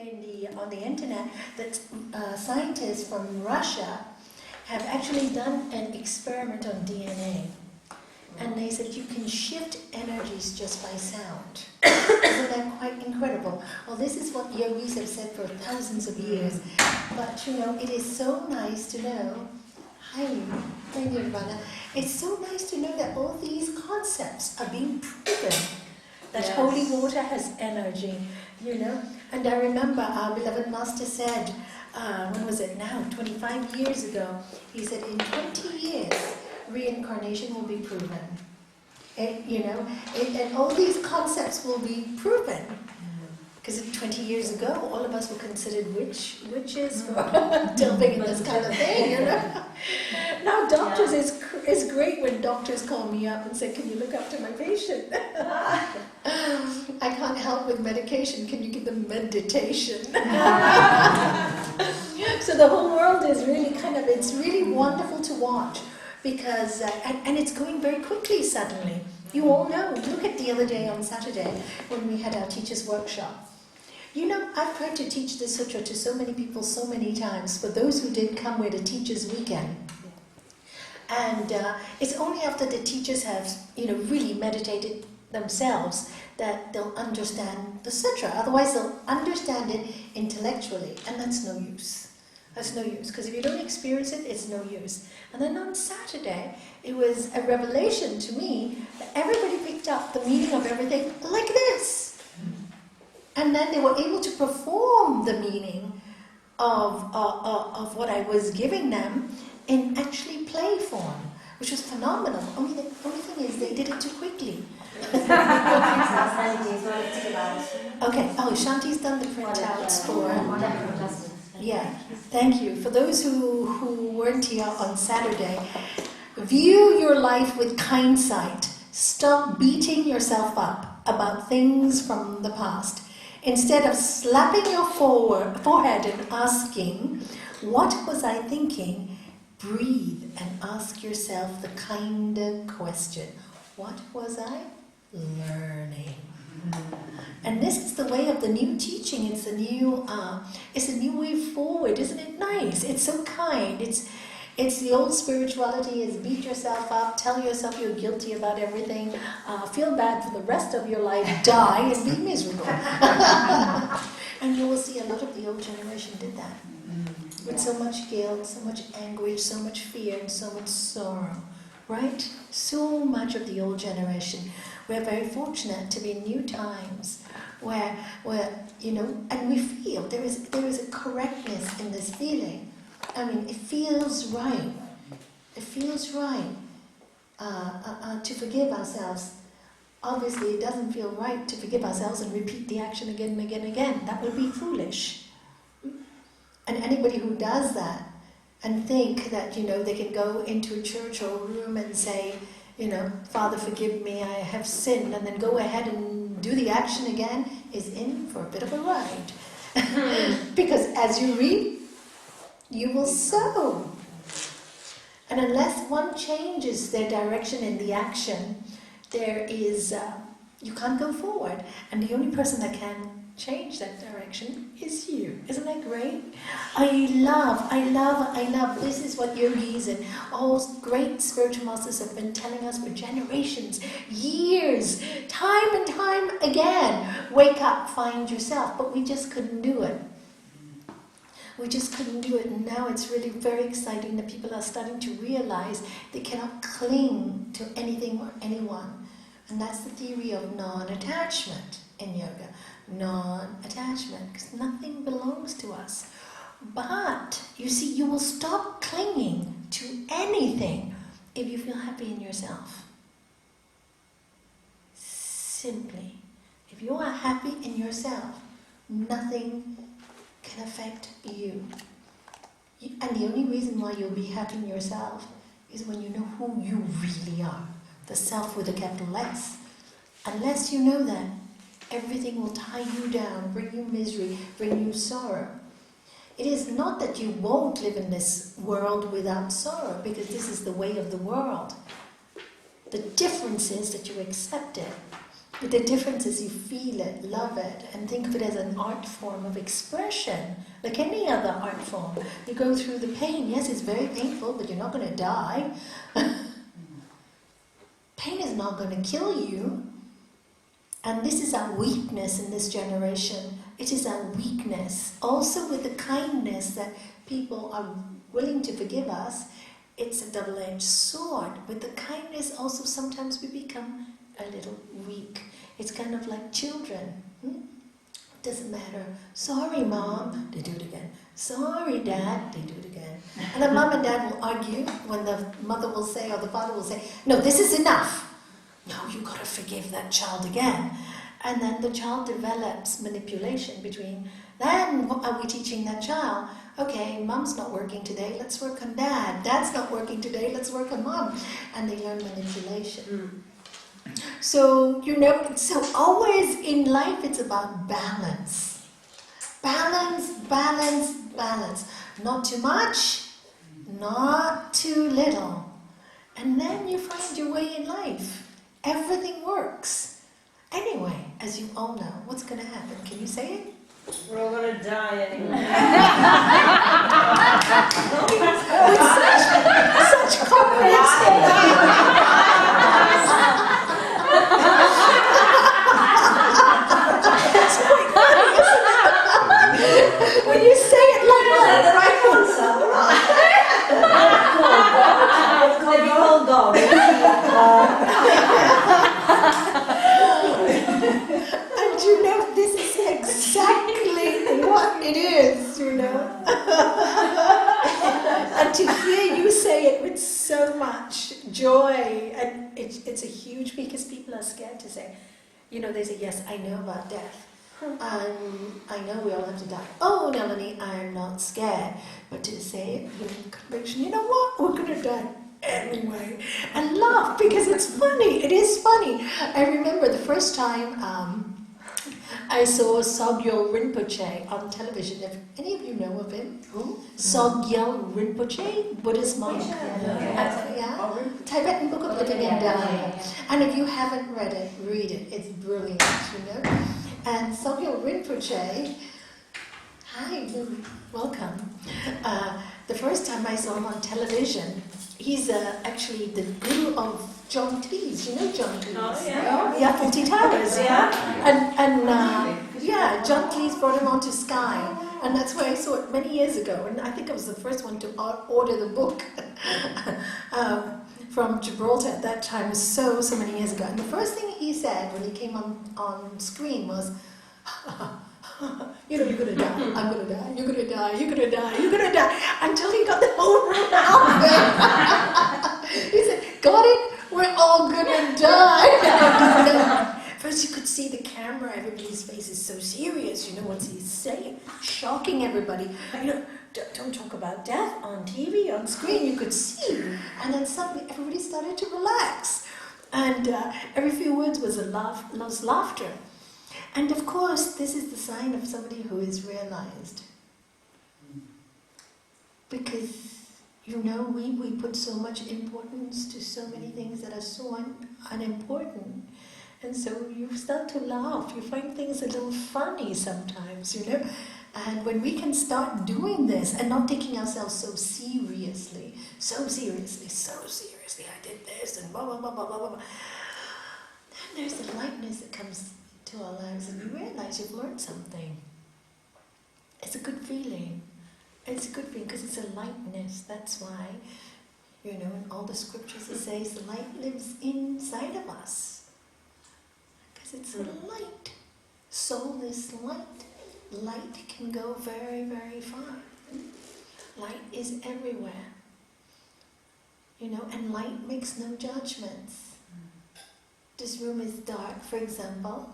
today on the internet that scientists from Russia have actually done an experiment on DNA. And they said you can shift energies just by sound. Isn't that quite incredible? Well, this is what yogis have said for thousands of years. But, it is so nice to know. Hi, Nirvana. It's so nice to know that all these concepts are being proven. That holy water has energy, And I remember our beloved master said, when was it now? 25 years ago. He said, in 20 years, reincarnation will be proven. And all these concepts will be proven. Because 20 years ago, all of us were considered witches for delving in this kind of thing, Now doctors is great when doctors call me up and say, can you look after my patient? I can't help with medication, can you give them meditation? So the whole world is really it's really wonderful to watch. Because, and it's going very quickly suddenly. You all know, look at the other day on Saturday when we had our teachers' workshop. I've tried to teach this sutra to so many people so many times. For those who didn't come, we had a teachers' weekend. And it's only after the teachers have, really meditated themselves that they'll understand the sutra. Otherwise, they'll understand it intellectually, and that's no use. That's no use, because if you don't experience it, it's no use. And then on Saturday, it was a revelation to me that everybody picked up the meaning of everything like this. And then they were able to perform the meaning of what I was giving them in actually play form, which was phenomenal. Only the only thing is they did it too quickly. Okay, Shanti's done the printouts for... Yeah, thank you. For those who weren't here on Saturday, view your life with hindsight. Stop beating yourself up about things from the past. Instead of slapping your forehead and asking, what was I thinking? Breathe and ask yourself the kind of question, what was I learning? And this is the way of the new teaching. It's a new way forward. Isn't it nice? It's so kind. It's the old spirituality is beat yourself up, tell yourself you're guilty about everything, feel bad for the rest of your life, die and be miserable. And you will see a lot of the old generation did that. With so much guilt, so much anguish, so much fear, and so much sorrow. Right? So much of the old generation. We're very fortunate to be in new times where and we feel there is a correctness in this feeling. I mean, it feels right. It feels right to forgive ourselves. Obviously, it doesn't feel right to forgive ourselves and repeat the action again and again and again. That would be foolish. And anybody who does that and think that, they can go into a church or a room and say, Father, forgive me, I have sinned, and then go ahead and do the action again, is in for a bit of a ride. Because as you reap, you will sow. And unless one changes their direction in the action, you can't go forward. And the only person that can change that direction is you. Isn't that great? I love. This is what yogis and all great spiritual masters have been telling us for generations, years, time and time again. Wake up, find yourself. But we just couldn't do it. We just couldn't do it, and now it's really very exciting that people are starting to realize they cannot cling to anything or anyone. And that's the theory of non-attachment in yoga. Non-attachment, because nothing belongs to us. But, you see, you will stop clinging to anything if you feel happy in yourself. Simply. If you are happy in yourself, nothing can affect you. And the only reason why you'll be happy in yourself is when you know who you really are. The self with a capital S. Unless you know that, everything will tie you down, bring you misery, bring you sorrow. It is not that you won't live in this world without sorrow, because this is the way of the world. The difference is that you accept it. But the difference is you feel it, love it, and think of it as an art form of expression, like any other art form. You go through the pain. Yes, it's very painful, but you're not going to die. Pain is not going to kill you. And this is our weakness in this generation. It is our weakness. Also with the kindness that people are willing to forgive us, it's a double-edged sword. With the kindness also sometimes we become a little weak. It's kind of like children. Doesn't matter. Sorry, Mom. They do it again. Sorry, Dad. They do it again. And then Mom and Dad will argue when the mother will say or the father will say, no, this is enough. No, you've got to forgive that child again. And then the child develops manipulation between, then what are we teaching that child? Okay, Mom's not working today, let's work on Dad. Dad's not working today, let's work on Mom. And they learn manipulation. So, so always in life it's about balance. Balance, balance, balance. Not too much, not too little. And then you find your way in life. Everything works. Anyway, as you all know, what's going to happen? Can you say it? We're all going to die anyway. With such confidence. When you say it like that, The right answer, right? And this is exactly what it is, And to hear you say it with so much joy, and it's a huge, because people are scared to say, they say, yes, I know about death. I know we all have to die. Oh, Nalanie, I'm not scared. But to say it with conviction, you know what? We're going to die anyway. And laugh, because it's funny. It is funny. I remember the first time I saw Sogyal Rinpoche on television. If any of you know of him? Who? Sogyal Rinpoche, Buddhist monk. Tibetan Book of Living and Dying. And if you haven't read it, read it. It's brilliant, And Sogyal Rinpoche, hi, welcome. The first time I saw him on television, he's actually the guru of John Cleese. You know John Cleese? Oh, yeah. Yeah, 50 Towers. Yeah. And John Cleese brought him onto Sky. And that's where I saw it many years ago. And I think I was the first one to order the book from Gibraltar at that time, so many years ago. And the first thing he said when he came on screen was, you're going to die, I'm going to die, you're going to die, you're going to die, you're going to die, until he got the whole room out there. He said, got it? We're all going to die. First you could see the camera, everybody's face is so serious, what's he saying? Shocking everybody. Don't talk about death on TV, on screen, you could see. And then suddenly everybody started to relax. And every few words was laughter. And of course, this is the sign of somebody who is realized. Because, we put so much importance to so many things that are so unimportant. And so you start to laugh, you find things a little funny sometimes, And when we can start doing this and not taking ourselves so seriously, I did this and blah, blah, blah, blah, blah, blah. Then there's the lightness that comes to our lives and you realize you've learned something. It's a good feeling. It's a good feeling because it's a lightness. That's why, in all the scriptures it says the light lives inside of us. It's a light. Soul is light. Light can go very, very far. Light is everywhere. And light makes no judgments. This room is dark, for example,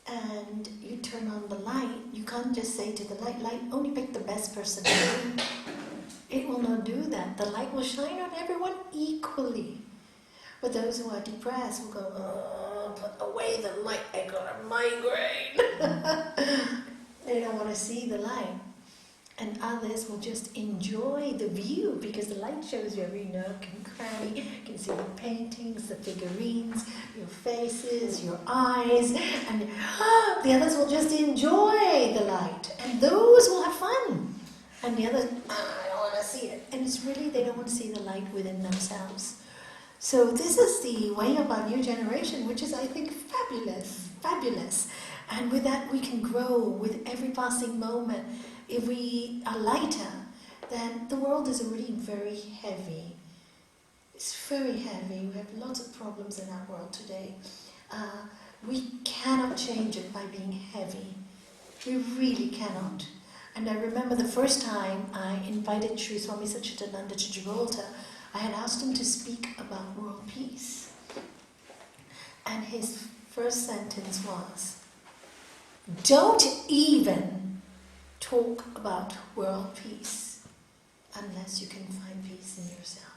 and you turn on the light. You can't just say to the light, only pick the best person in the room. It will not do that. The light will shine on everyone equally. But those who are depressed will go, put away the light, I got a migraine. They don't want to see the light. And others will just enjoy the view because the light shows you every nook and cranny. You can see the paintings, the figurines, your faces, your eyes, and the others will just enjoy the light. And those will have fun. And the others, I don't want to see it. And it's really, they don't want to see the light within themselves. So this is the way of our new generation, which is, I think, fabulous, fabulous. And with that we can grow with every passing moment. If we are lighter, then the world is already very heavy. It's very heavy. We have lots of problems in our world today. We cannot change it by being heavy. We really cannot. And I remember the first time I invited Sri Swami Satchidananda to Gibraltar, I had asked him to speak about world peace. And his first sentence was, don't even talk about world peace unless you can find peace in yourself.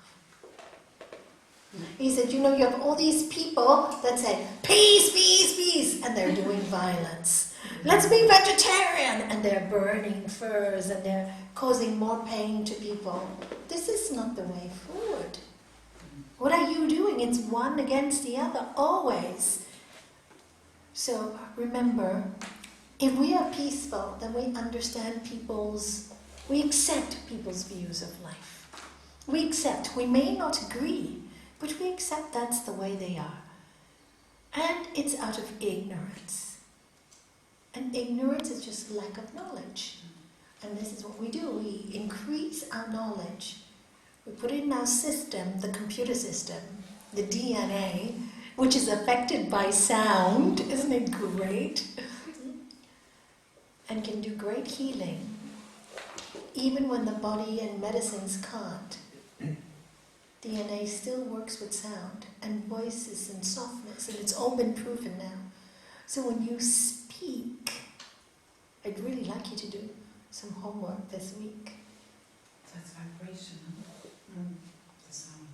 He said, you have all these people that say, peace, peace, peace, and they're doing violence. Let's be vegetarian, and they're burning furs, and they're causing more pain to people. This is not the way forward. What are you doing? It's one against the other, always. So remember, if we are peaceful, then we understand we accept people's views of life. We accept. We may not agree, but we accept that's the way they are. And it's out of ignorance. And ignorance is just lack of knowledge. And this is what we do. We increase our knowledge. We put it in our system, the computer system, the DNA, which is affected by sound. Isn't it great? And can do great healing, even when the body and medicines can't. DNA still works with sound and voices and softness, and it's all been proven now. So when you speak, I'd really like you to do some homework this week. That's vibration, the sound.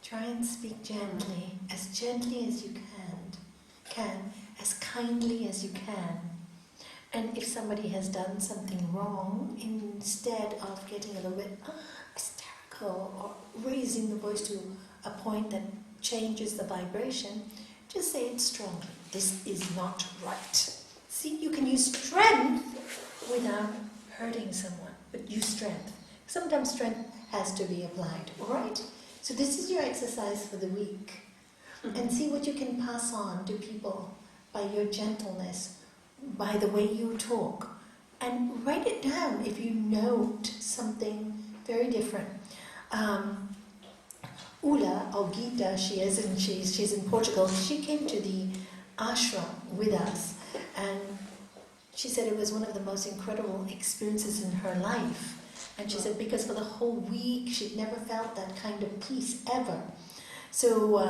Try and speak gently as you can, as kindly as you can. And if somebody has done something wrong, instead of getting a little bit hysterical or raising the voice to a point that changes the vibration, just say it strongly. This is not right. See, you can use strength without hurting someone, but use strength. Sometimes strength has to be applied, all right? So this is your exercise for the week. And see what you can pass on to people by your gentleness, by the way you talk. And write it down if you note something very different. Ula, or Gita, she's in Portugal. She came to the ashram with us, and she said it was one of the most incredible experiences in her life. And she said because for the whole week she'd never felt that kind of peace ever. So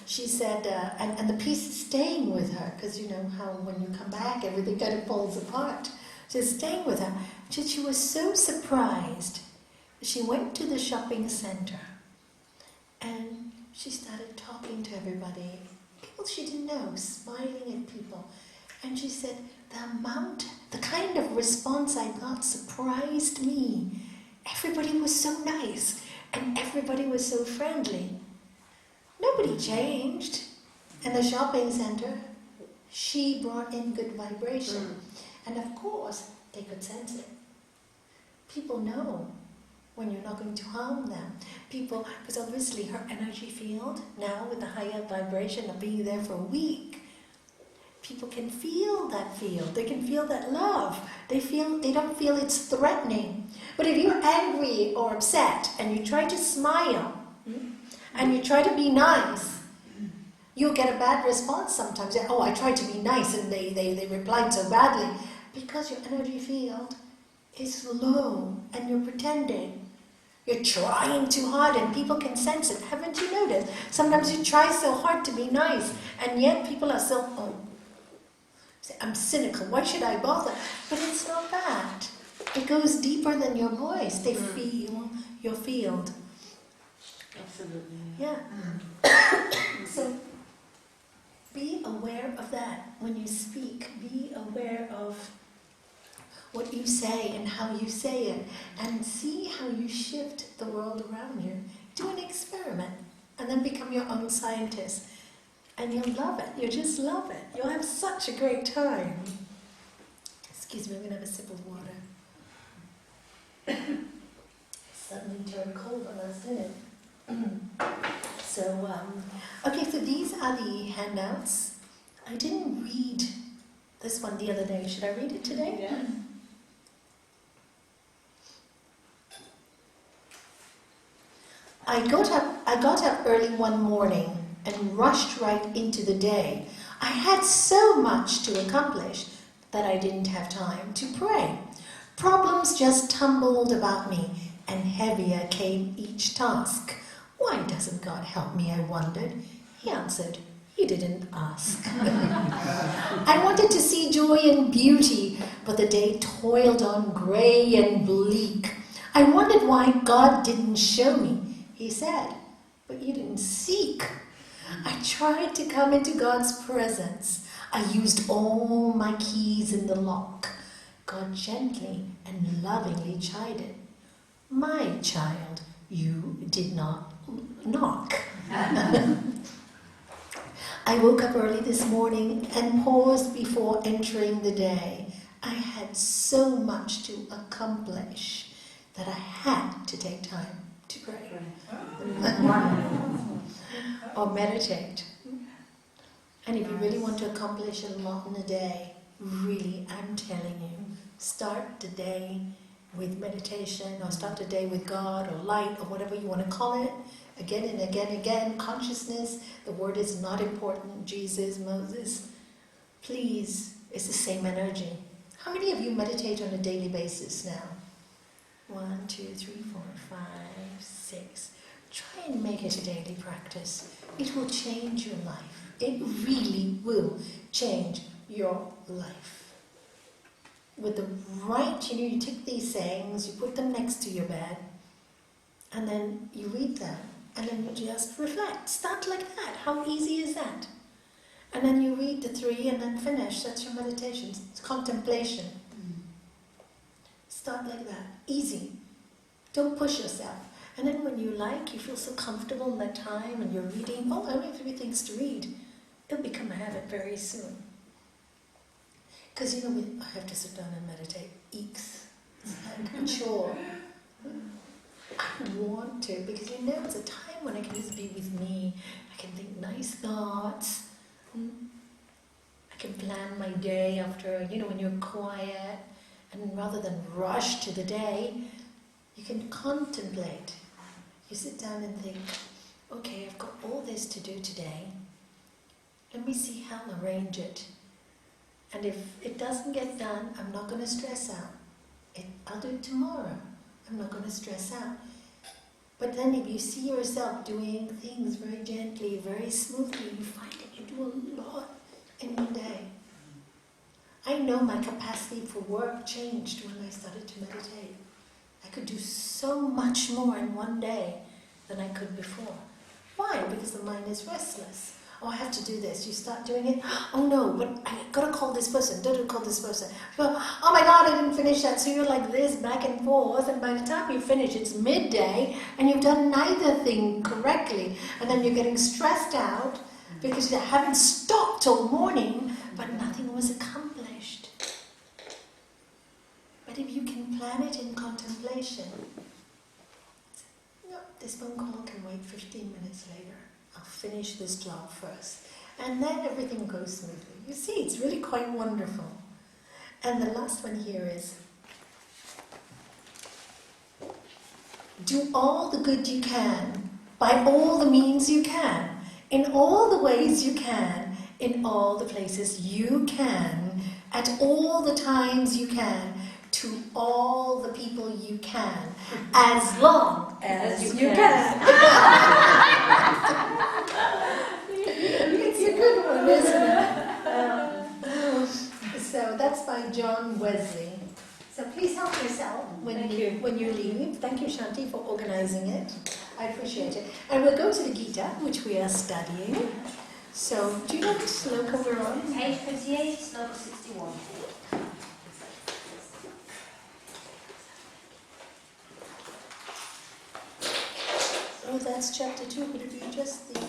she said, and the peace is staying with her, because you know how when you come back everything kind of falls apart. So it's staying with her. She was so surprised. She went to the shopping center and she started talking to everybody, people she didn't know, smiling at people. And she said, the kind of response I got surprised me. Everybody was so nice and everybody was so friendly. Nobody changed. In the shopping center, she brought in good vibration. And of course, they could sense it. People know when you're not going to harm them. People, because obviously her energy field, now with the higher vibration of being there for a week, people can feel that field. They can feel that love. They don't feel it's threatening. But if you're angry or upset and you try to smile and you try to be nice, you'll get a bad response sometimes. Oh, I tried to be nice and they replied so badly. Because your energy field is low and you're pretending. You're trying too hard and people can sense it. Haven't you noticed? Sometimes you try so hard to be nice and yet people are so, I'm cynical, why should I bother? But it's not that. It goes deeper than your voice. They feel your field. Absolutely. Yeah. So be aware of that when you speak. Be aware of what you say and how you say it, and see how you shift the world around you. Do an experiment, and then become your own scientist. And you'll love it. You'll just love it. You'll have such a great time. Excuse me, I'm going to have a sip of water. Suddenly turned cold on us, didn't it? Okay, so these are the handouts. I didn't read this one the other day. Should I read it today? Yeah. I got up early one morning and rushed right into the day. I had so much to accomplish that I didn't have time to pray. Problems just tumbled about me, and heavier came each task. Why doesn't God help me, I wondered. He answered, you didn't ask. I wanted to see joy and beauty, but the day toiled on grey and bleak. I wondered why God didn't show me. He said, but you didn't seek. I tried to come into God's presence. I used all my keys in the lock. God gently and lovingly chided. My child, you did not knock. I woke up early this morning and paused before entering the day. I had so much to accomplish that I had to take time to pray. Or meditate. And if you really want to accomplish a lot in a day, really, I'm telling you, start the day with meditation, or start the day with God, or light, or whatever you want to call it. Again and again and again, consciousness. The word is not important. Jesus, Moses. Please, it's the same energy. How many of you meditate on a daily basis now? 1, 2, 3, 4, 5, 6. Try and make it a daily practice. It will change your life. It really will change your life. With the right, you take these sayings, you put them next to your bed, and then you read them, and then you just reflect. Start like that. How easy is that? And then you read the 3 and then finish. That's your meditation. It's contemplation. Start like that. Easy. Don't push yourself. And then when you feel so comfortable in that time and you're reading, I have 3 things to read. It'll become a habit very soon. Because I have to sit down and meditate. Eeks. It's like a chore. I want to, because it's a time when I can just be with me. I can think nice thoughts. I can plan my day after, when you're quiet. And rather than rush to the day, you can contemplate. You sit down and think, okay, I've got all this to do today. Let me see how I'll arrange it. And if it doesn't get done, I'm not going to stress out. I'll do it tomorrow. I'm not going to stress out. But then if you see yourself doing things very gently, very smoothly, you find that you do a lot in one day. I know my capacity for work changed when I started to meditate. I could do so much more in one day than I could before. Why? Because the mind is restless. Oh, I have to do this. You start doing it. Oh no, but I gotta call this person. Don't call this person. Oh my God, I didn't finish that. So you're like this, back and forth, and by the time you finish, it's midday, and you've done neither thing correctly. And then you're getting stressed out because you haven't stopped till morning, but nothing was accomplished. But if you can plan it in contemplation, no, this phone call can wait 15 minutes later. I'll finish this job first. And then everything goes smoothly. You see, it's really quite wonderful. And the last one here is, do all the good you can, by all the means you can, in all the ways you can, in all the places you can, at all the times you can, to all the people you can, as long as you can. It's a good one, isn't it? So that's by John Wesley. So please help yourself when you leave. Thank you, Shanti, for organizing it. I appreciate it. And we'll go to the Gita, which we are studying. So, do you know which sloka we're on? Page 58, sloka 61. that's chapter 2, would it be just the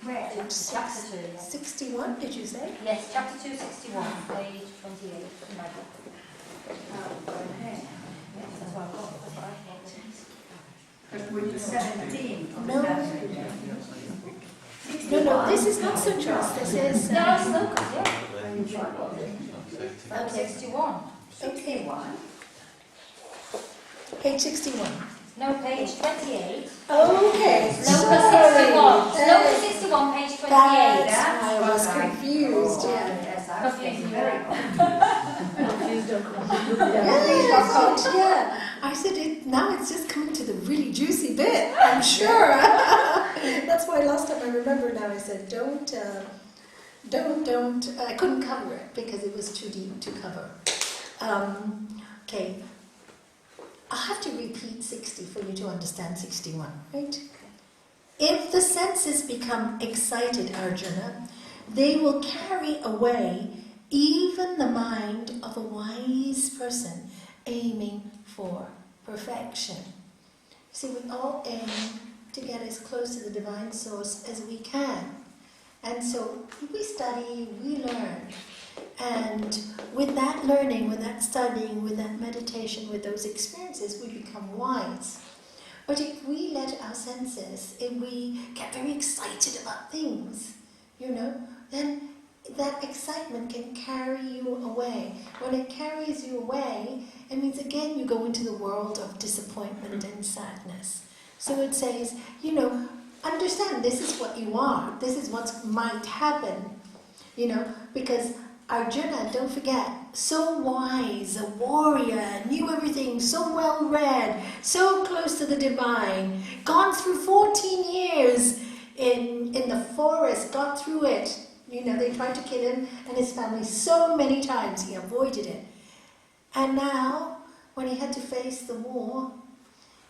Where? Chapter 2. Yes. 61, did you say? Yes, chapter 2, 61, page 28. Imagine. Okay. Yes, that's what I've got. That's what I've got. But we did 17. No. No, this is not Sutras, this is... No, it's local, yeah. Okay. 61. Okay. Page 61. No, page 28. Okay. Local 61. Local 61, page 28. That's why I was confused, yeah. Yes, I Confusing you. Yeah. I said now it's just coming to the really juicy bit, I'm sure. That's why last time I remember now I said don't, I couldn't cover it because it was too deep to cover. Okay. I'll have to repeat 60 for you to understand 61, right? If the senses become excited, Arjuna, they will carry away even the mind of a wise person aiming for perfection. See, we all aim to get as close to the divine source as we can. And so we study, we learn. And with that learning, with that studying, with that meditation, with those experiences, we become wise. But if we let our senses, if we get very excited about things, then that excitement can carry you away. When it carries you away, it means again you go into the world of disappointment and sadness. So it says, understand this is what you are. This is what might happen. Because Arjuna, don't forget, so wise, a warrior, knew everything, so well read, so close to the divine, gone through 14 years in the forest, got through it. They tried to kill him and his family so many times, he avoided it. And now, when he had to face the war,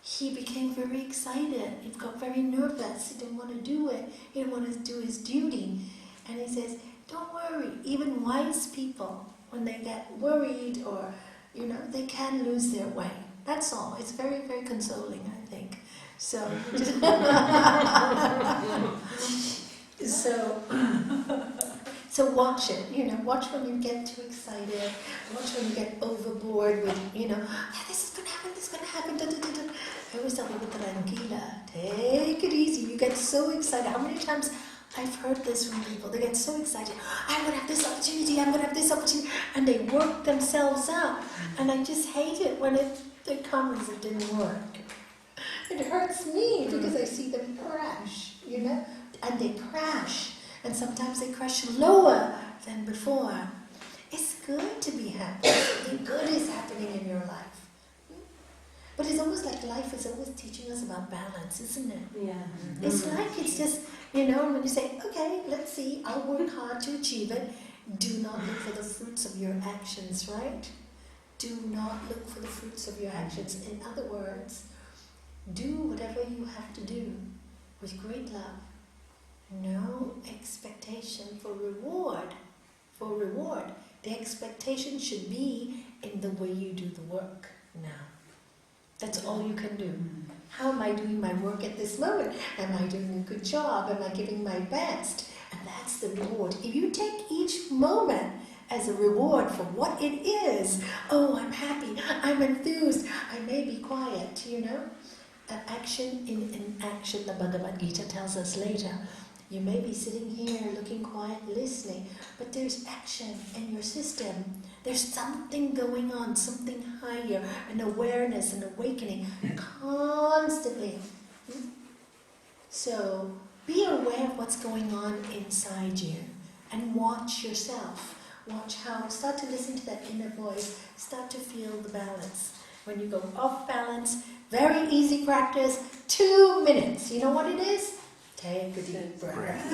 he became very excited. He got very nervous. He didn't want to do it. He didn't want to do his duty. And he says, don't worry. Even wise people, when they get worried or, they can lose their way. That's all. It's very, very consoling, I think. So, so watch it, watch when you get too excited, watch when you get overboard with, this is going to happen, this is going to happen, da, da, da, da. I always tell people, tranquila, take it easy, you get so excited. How many times I've heard this from people, they get so excited, I'm going to have this opportunity, I'm going to have this opportunity, and they work themselves up, and I just hate it when it comes, it didn't work. It hurts me because I see them crash, and they crash. And sometimes they crash lower than before. It's good to be happy. Something good is happening in your life. But it's almost like life is always teaching us about balance, isn't it? Yeah. It's like it's just, when you say, okay, let's see, I'll work hard to achieve it. Do not look for the fruits of your actions, right? Do not look for the fruits of your actions. In other words, do whatever you have to do with great love. No expectation for reward. The expectation should be in the way you do the work now. That's all you can do. How am I doing my work at this moment? Am I doing a good job? Am I giving my best? And that's the reward. If you take each moment as a reward for what it is, oh, I'm happy, I'm enthused, I may be quiet, Action in action, the Bhagavagita tells us later. You may be sitting here looking quiet, listening, but there's action in your system. There's something going on, something higher, an awareness, an awakening, constantly. So be aware of what's going on inside you and watch yourself. Watch how, start to listen to that inner voice, start to feel the balance. When you go off balance, very easy practice, 2 minutes. You know what it is? Take a deep breath.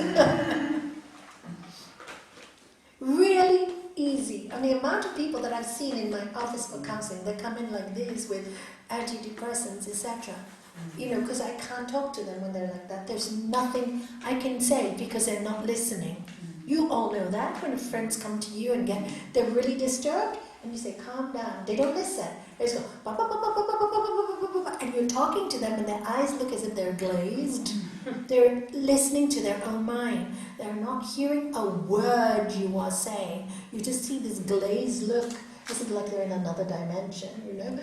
Really easy. And the amount of people that I've seen in my office for counseling, they come in like this with antidepressants, etc. Because I can't talk to them when they're like that. There's nothing I can say because they're not listening. You all know that when friends come to you and they're really disturbed, and you say, calm down. They don't listen. It's go, ba, ba, ba, ba, ba, ba, ba, ba, ba, ba, ba, ba, and you're talking to them and their eyes look as if they're glazed. They're listening to their own mind. They're not hearing a word you are saying. You just see this glazed look. It's like they're in another dimension, you know?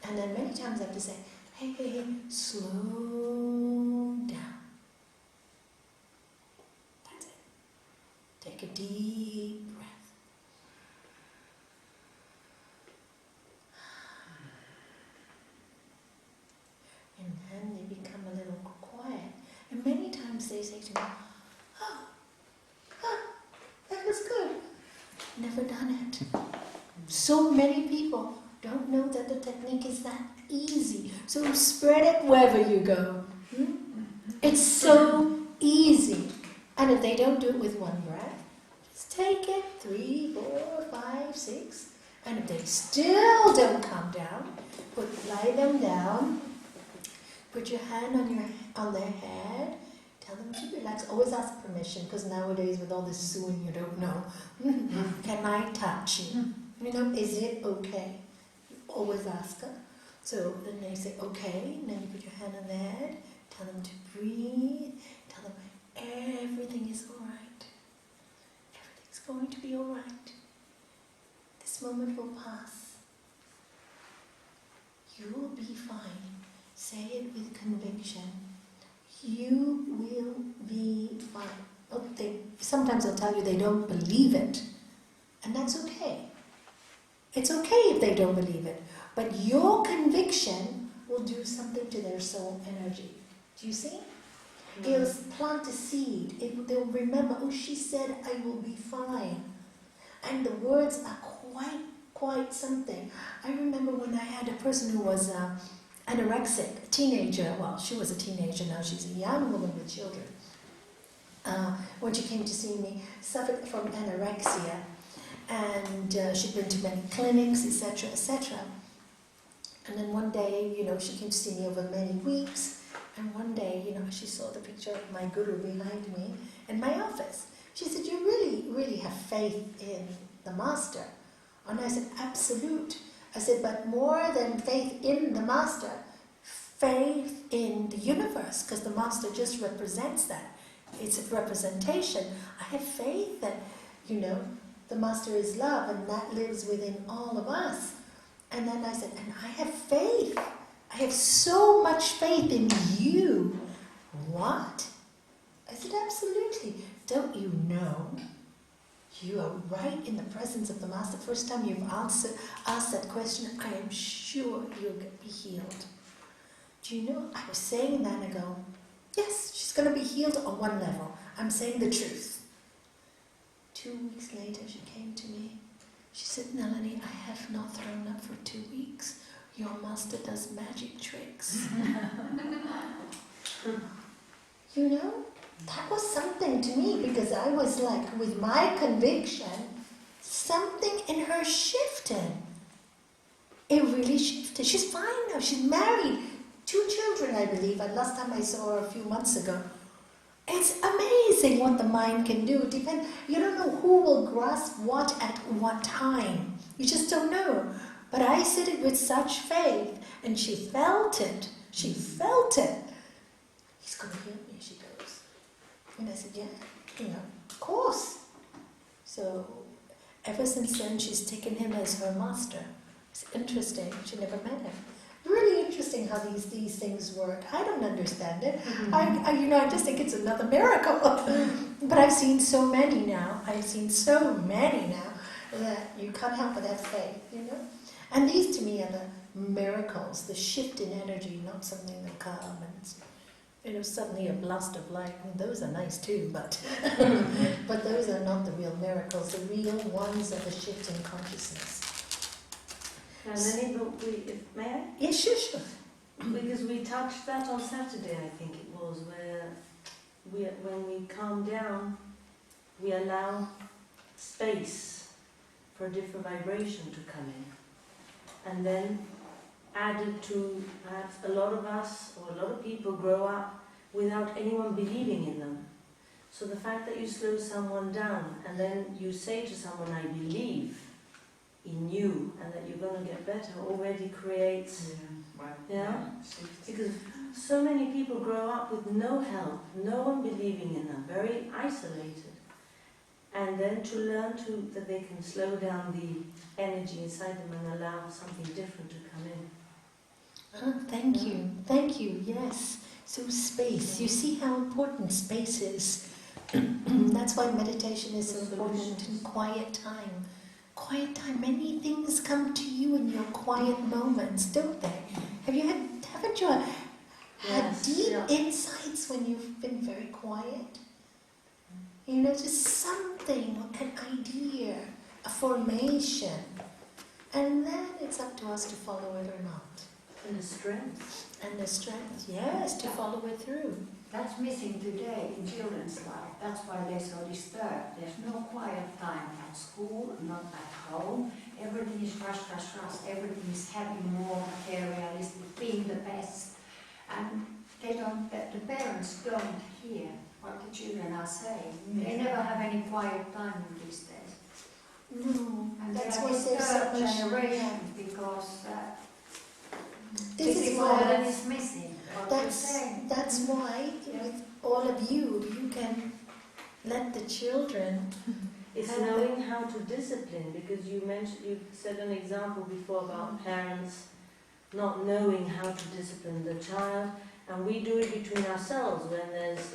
And then many times I have to say, hey, hey, hey, slow down. That's it. Take a deep breath. And then they become a little quiet. And many times they say to me, oh, that was good. Never done it. So many people don't know that the technique is that easy. So spread it wherever you go. It's so easy. And if they don't do it with one breath, just take it 3, 4, 5, 6. And if they still don't calm down, lie them down. Put your hand on their head. Tell them to relax. Always ask permission, because nowadays with all this suing you don't know. Can I touch you? You know, is it okay? You always ask her. So then they say okay, and then you put your hand on their head. Tell them to breathe. Tell them everything is all right. Everything's going to be all right. This moment will pass. You will be fine. Say it with conviction. You will be fine. Well, sometimes they'll tell you they don't believe it. And that's okay. It's okay if they don't believe it. But your conviction will do something to their soul energy. Do you see? It'll plant a seed. They'll remember, oh, she said I will be fine. And the words are quite something. I remember when I had a person who was anorexic, a teenager. Well, she was a teenager, now she's a young woman with children. When she came to see me, suffered from anorexia. And she'd been to many clinics, etc., etc. And then one day, she came to see me over many weeks. And one day, she saw the picture of my guru behind me in my office. She said, you really, really have faith in the master. And I said, absolute. I said, but more than faith in the master, faith in the universe, because the master just represents that. It's a representation. I have faith that, the master is love, and that lives within all of us. And then I said, and I have faith. I have so much faith in you. What? I said, absolutely. Don't you know? You are right in the presence of the master. First time you've asked that question, I am sure you'll be healed. Do you know, I was saying that and I go, yes, she's going to be healed on one level. I'm saying the truth. 2 weeks later, she came to me. She said, Nalanie, I have not thrown up for 2 weeks. Your master does magic tricks. That was something to me, because I was like, with my conviction, something in her shifted. It really shifted. She's fine now. She's married. 2 children, I believe. And last time I saw her a few months ago. It's amazing what the mind can do. You don't know who will grasp what at what time. You just don't know. But I said it with such faith, and she felt it. She felt it. He's going to heal me, she goes. And I said, yeah, of course. So ever since then, she's taken him as her master. It's interesting. She never met him. Really interesting how these things work. I don't understand it. I just think it's another miracle. But I've seen so many now. That you can't help but have faith, And these to me are the miracles, the shift in energy, not something that comes and suddenly a blast of light. Those are nice too, but but those are not the real miracles. The real ones are the shift in consciousness. And then may I? Yes, sure. Because we touched that on Saturday, I think it was, where when we calm down, we allow space for a different vibration to come in. And then added to perhaps a lot of us, or a lot of people grow up without anyone believing in them. So the fact that you slow someone down and then you say to someone, I believe, in you and that you're going to get better already creates, because so many people grow up with no help, no one believing in them, very isolated. And then to learn that they can slow down the energy inside them and allow something different to come in. Oh, thank you, yes. So space, you see how important space is. That's why meditation is so important, and quiet time. Quiet time, many things come to you in your quiet moments, don't they? Haven't you had deep insights when you've been very quiet? You know, just something, an idea, a formation. And then it's up to us to follow it or not. And the strength. And the strength, yes, to follow it through. That's missing today in children's life. That's why they're so disturbed. There's no quiet time at school, not at home. Everything is rush. Everything is having more materialistic, being the best. And the parents don't hear what the children are saying. They never have any quiet time these days. No, And that's they why are there's so disturbed much. generation because This is physical why. health is missing. That's why with all of you can let the children. It's have knowing how to discipline, because you said an example before about parents not knowing how to discipline the child, and we do it between ourselves when there's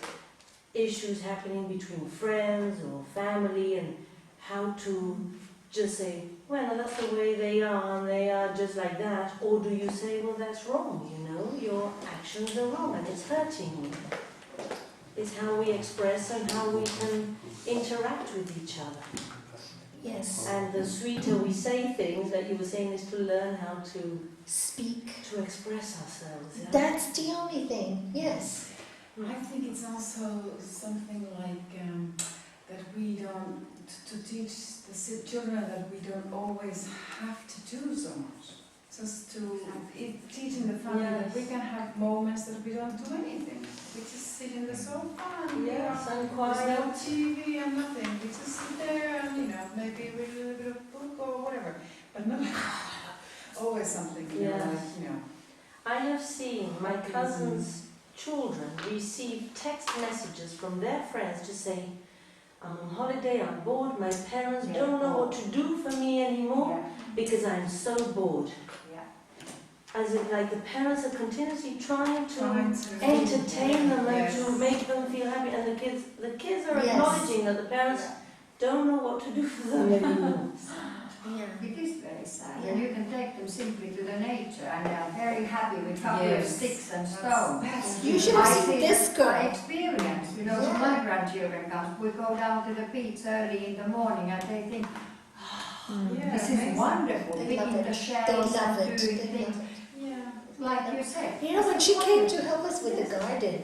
issues happening between friends or family, and how to just say, well, that's the way they are, and they are just like that, or do you say, well, that's wrong, your actions are wrong and it's hurting me. It's how we express and how we can interact with each other. Yes. And the sweeter we say things, like you were saying, is to learn how to Speak. to express ourselves. Yeah? That's the only thing, yes. I think it's also something like that we don't, to teach the children that we don't always have to do so much. Just to teaching the family that we can have moments that we don't do anything. We just sit in the sofa and Yes, and there's quiet. no TV and nothing. We just sit there and maybe read a little bit of book or whatever. But not always something, Yes. like. I have seen my cousins' children receive text messages from their friends to say, I'm on holiday, I'm bored, my parents don't know what to do for me anymore because I'm so bored. As if like the parents are continuously trying to entertain them and to make them feel happy, and the kids are acknowledging that the parents don't know what to do for them anymore. It is very sad. And you can take them simply to the nature and they are very happy with a couple of sticks and stones. You should have seen this I girl. experience, when my grandchildren come, we go down to the beach early in the morning and they think, this is wonderful, They love picking it. the shells They love and it. doing They things. love it. Like you said. You know, when she came to help us with the garden,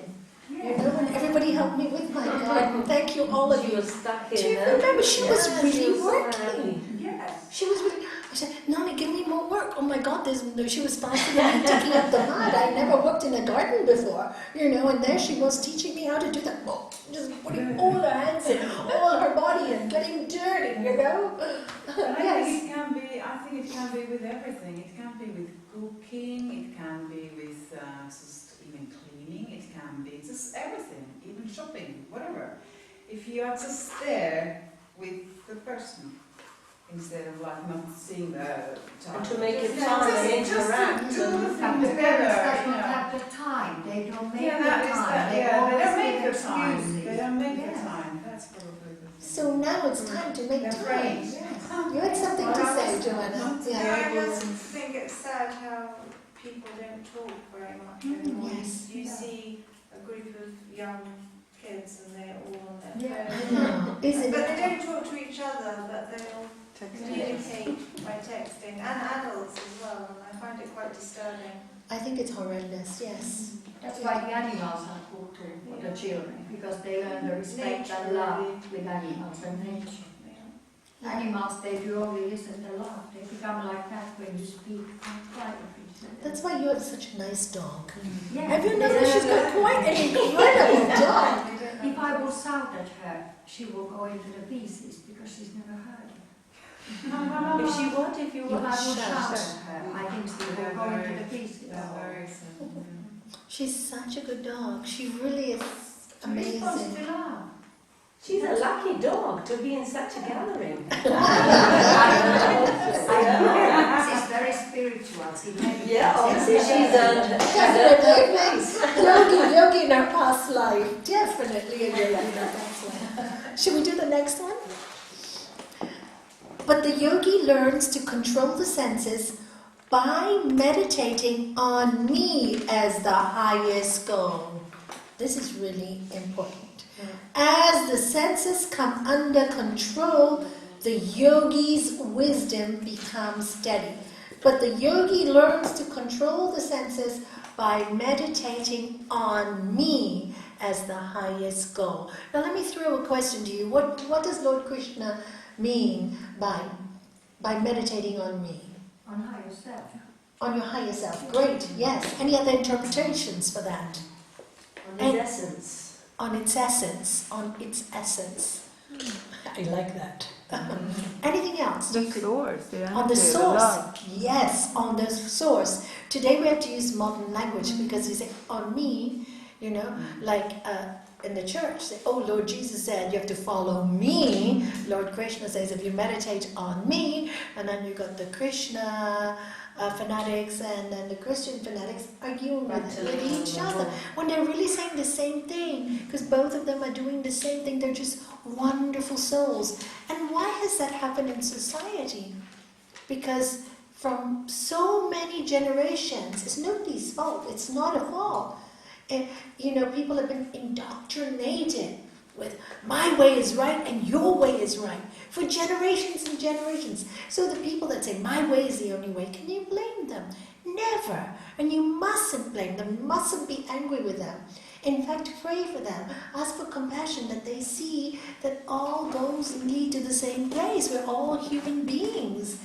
when everybody helped me with my garden, thank you, all of She you. was stuck in. Do you remember she was really working? Yes. She was really. I said, Nani, give me more work. Oh my God, she was sponsoring me taking up the mud. I never worked in a garden before, and there she was teaching me how to do that. Oh, just putting all her hands in, all her body and getting dirty, But Yes. I think it can be with everything. It can be with cooking, it can be with just even cleaning, it can be just everything, even shopping, whatever. If you are just there with the person, instead of like not seeing the child. And to make it fun and interact. Just to do the But thing the together. parents don't have the time. They don't make the that is time. that. They They always don't make give the time. excuses. They don't make Yes. the time. That's probably the thing. So now it's time to make They're time. afraid. You had something to say, Joanna. I just think it's sad how people don't talk very much anymore. Yes. You see a group of young kids and they're all on their Yeah. phones. Isn't But it? they don't talk to each other, but they'll communicate by texting, and adults as well, and I find it quite disturbing. I think it's horrendous, yes. That's why the animals are good too for the children, because they learn the respect and love with animals and nature. Animals, they do only listen to love. They become like that when you speak quietly. That's why you have such a nice dog. Yeah. Have you noticed she's got quite an incredible dog? If I will shout at her, she will go into the pieces because she's never heard it. No. If she what? If you You what? will shout Shout. at her. I think she will go into the peace. very excited. She's such a good dog. She really is You're supposed amazing. to laugh. She's a lucky dog to be in such a gathering. I know. She's very spiritual. She meditates. Yeah, obviously she's a Definitely. Yogi in her past life. Definitely a yogi in her past life. Should we do the next one? But the yogi learns to control the senses by meditating on me as the highest goal. This is really important. As the senses come under control, the yogi's wisdom becomes steady. But the yogi learns to control the senses by meditating on me as the highest goal. Now let me throw a question to you. What does Lord Krishna mean by meditating on me? On higher self. On your higher self. Great, yes. Any other interpretations for that? on his essence. On its essence. On its essence. I like that. Anything else? The source, the energy, On the the source. love. Yes, on the source. Today we have to use modern language because you say, on me, you know, like in the church, say, oh, Lord Jesus said you have to follow me. Lord Krishna says if you meditate on me, and then you got the Krishna fanatics and then the Christian fanatics arguing with each other when they're really saying the same thing, because both of them are doing the same thing. They're just wonderful souls. And why has that happened in society? Because from so many generations, it's nobody's fault. It's not a fault. You know, people have been indoctrinated with my way is right and your way is right for generations and generations. So the people that say my way is the only way, can you blame them? Never. And you mustn't blame them. You mustn't be angry with them. In fact, pray for them. Ask for compassion that they see that all goals lead to the same place. We're all human beings.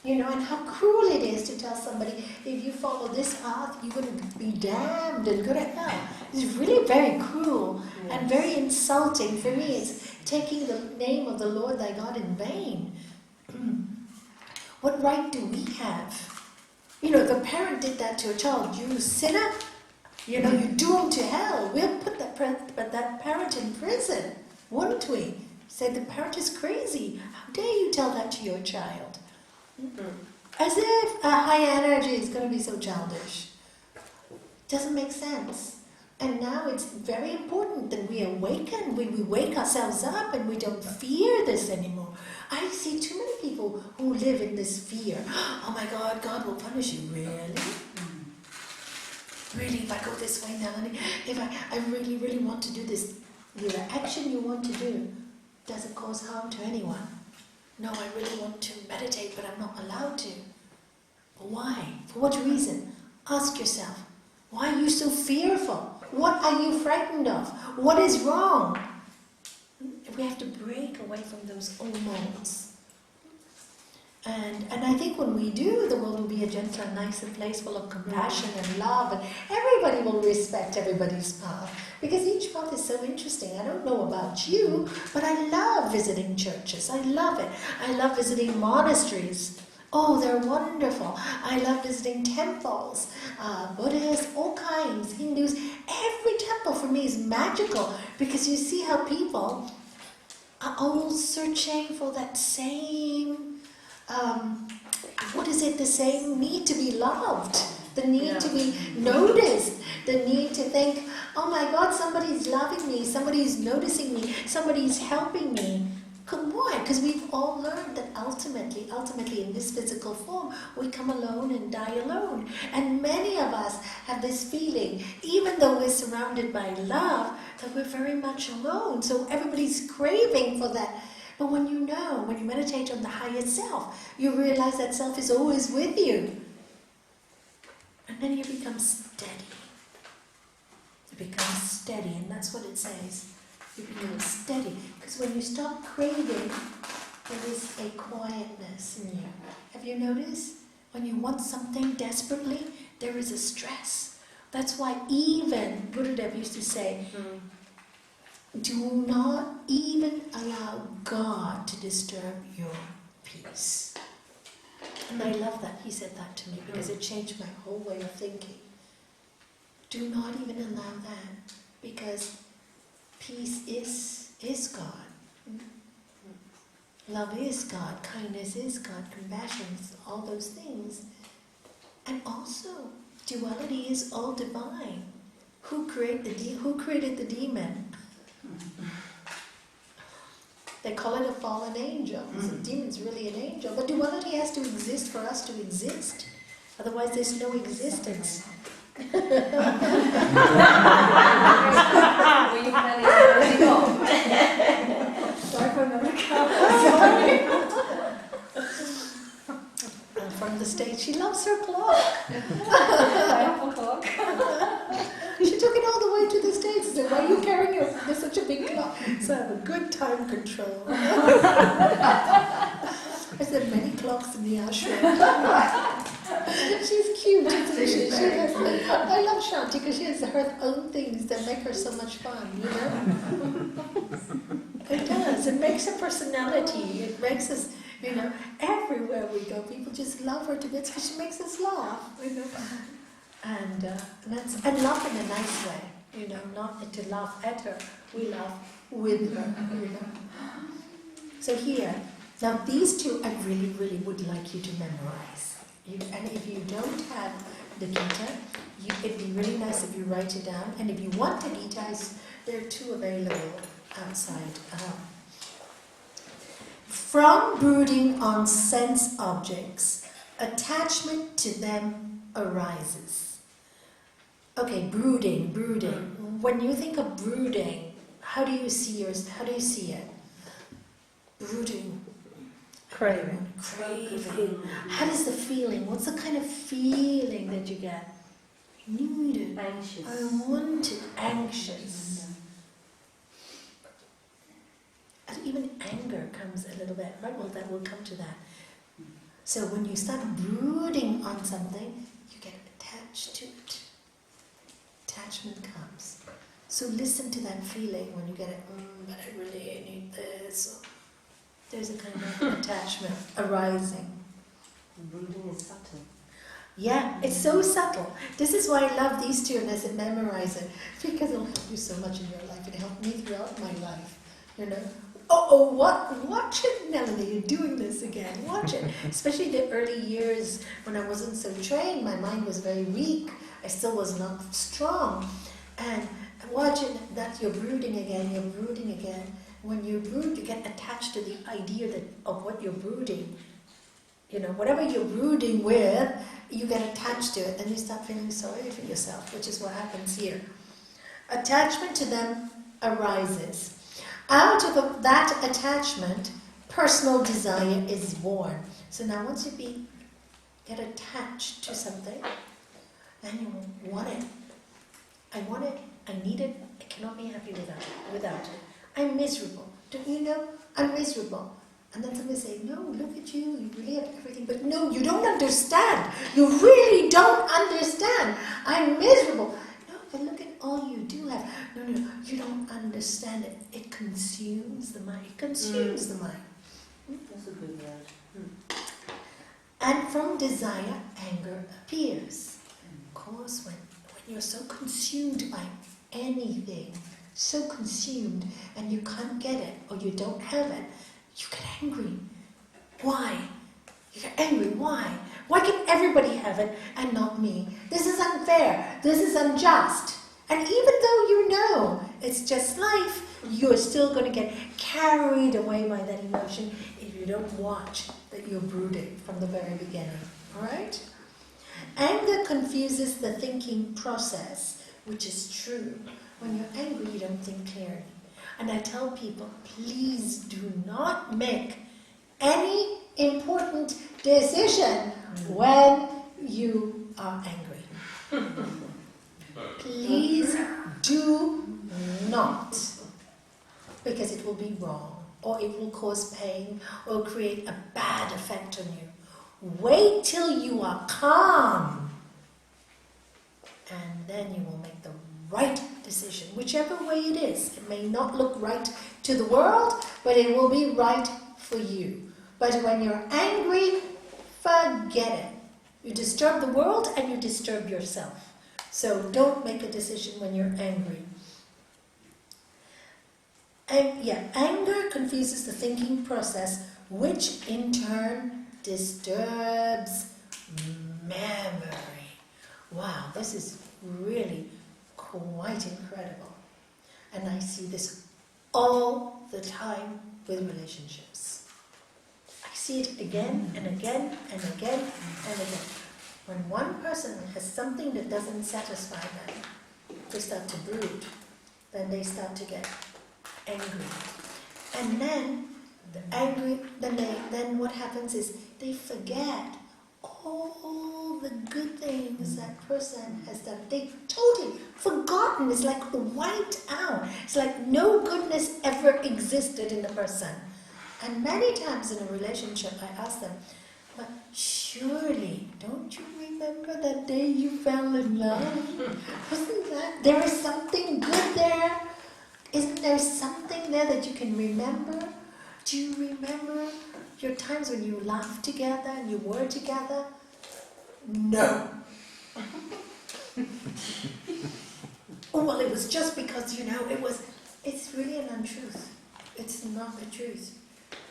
You know, and how cruel it is to tell somebody, if you follow this path, you're going to be damned and go to hell. It's really very cruel and very insulting. For me, it's taking the name of the Lord thy God in vain. What right do we have? You know, if a parent did that to a child, you sinner, you know, you're doomed to hell. We'll put that parent in prison, wouldn't we? Say the parent is crazy. How dare you tell that to your child? As if a high energy is going to be so childish. Doesn't make sense. And now it's very important that we awaken, we wake ourselves up and we don't fear this anymore. I see too many people who live in this fear. Oh my God, God will punish you. Really? Really, if I go this way, Nalanie, if I really, really want to do this, the action you want to do, does it cause harm to anyone? No, I really want to meditate, but I'm not allowed to. But why? For what reason? Ask yourself, why are you so fearful? What are you frightened of? What is wrong? We have to break away from those old molds. And I think when we do, the world will be a gentler, nicer place full of compassion and love, and everybody will respect everybody's path. Because each path is so interesting. I don't know about you, but I love visiting churches. I love it. I love visiting monasteries. Oh, they're wonderful. I love visiting temples, Buddhists, all kinds, Hindus. Every temple for me is magical because you see how people are all searching for that same, the same need to be loved, the need to be noticed, the need to think, oh my God, somebody's loving me, somebody's noticing me, somebody's helping me. Why? Because we've all learned that ultimately in this physical form, we come alone and die alone. And many of us have this feeling, even though we're surrounded by love, that we're very much alone. So everybody's craving for that. But when you meditate on the higher self, you realize that self is always with you. And then you become steady. You become steady, and that's what it says. You become steady. Because when you stop craving, there is a quietness in you. Have you noticed? When you want something desperately, there is a stress. That's why even Gurudev used to say, do not even allow God to disturb your peace. And I love that he said that to me because it changed my whole way of thinking. Do not even allow that, because peace is God. Love is God, kindness is God, compassion is all those things. And also, duality is all divine. Who created the demon? They call it a fallen angel. So the demon's really an angel. But duality has to exist for us to exist. Otherwise there's no existence. Were you planning to go? Sorry for another comment. From the stage, she loves her clock. She took it all the way to the stage. She said, why are you carrying there's such a big clock? So I have a good time control. I said, many clocks in the ashram. She's cute, isn't she? I love Shanti because she has her own things that make her so much fun, you know? It does. It makes her personality. It makes us, you know, everywhere we go, people just love her to bits because she makes us laugh, you know? And laugh in a nice way, you know, not to laugh at her, we laugh with her, you know. So here, now these two I really, really would like you to memorize. And if you don't have the Gita, it'd be really nice if you write it down. And if you want the Gita, there are two available outside. From brooding on sense objects, attachment to them arises. Okay, brooding. When you think of brooding, how do you see it? Brooding. Craving. How does the feeling? What's the kind of feeling that you get? I needed. Anxious. I wanted. Anxious. And even anger comes a little bit. Right? Well, that will come to that. So when you start brooding on something, you get attached to it. Attachment comes. So listen to that feeling when you get it. But I really need this. There's a kind of attachment arising. Brooding is subtle. Yeah, it's so subtle. This is why I love these two and I said memorize it. Because it'll help you so much in your life. It helped me throughout my life. You know? Watch it, Nalanie, you're doing this again. Watch it. Especially the early years when I wasn't so trained. My mind was very weak. I still was not strong. And watch it, that you're brooding again. When you brood, you get attached to the idea of what you're brooding. You know, whatever you're brooding with, you get attached to it, and you start feeling sorry for yourself, which is what happens here. Attachment to them arises. Out of that attachment, personal desire is born. So now once you get attached to something, then you want it. I want it, I need it, I cannot be happy without it. I'm miserable. Don't you know? I'm miserable. And then somebody say, no, look at you, you really have everything. But no, you don't understand. You really don't understand. I'm miserable. No, but look at all you do have. No, you don't understand it. It consumes the mind. It consumes the mind. That's a good word. And from desire, anger appears. Of course, when you're so consumed by anything, so consumed, and you can't get it, or you don't have it, you get angry. Why? You get angry. Why? Why can everybody have it and not me? This is unfair. This is unjust. And even though you know it's just life, you're still going to get carried away by that emotion if you don't watch that you're brooding from the very beginning. All right? Anger confuses the thinking process, which is true. When you're angry, you don't think clearly. And I tell people, please do not make any important decision when you are angry. Please do not, because it will be wrong, or it will cause pain, or create a bad effect on you. Wait till you are calm, and then you will make the right decision, whichever way it is. It may not look right to the world, but it will be right for you. But when you're angry, forget it. You disturb the world and you disturb yourself. So don't make a decision when you're angry. And anger confuses the thinking process, which in turn disturbs memory. Wow, this is really quite incredible. And I see this all the time with relationships. I see it again and again and again and again. When one person has something that doesn't satisfy them, they start to brood. Then they start to get angry. And then then what happens is they forget all the good things that person has done. They've totally forgotten. It's like wiped out. It's like no goodness ever existed in the person. And many times in a relationship, I ask them, but surely, don't you remember that day you fell in love? Wasn't that? There is something good there. Isn't there something there that you can remember? Do you remember your times when you laughed together and you were together? No. Oh, well, it was just because, it's really an untruth. It's not the truth.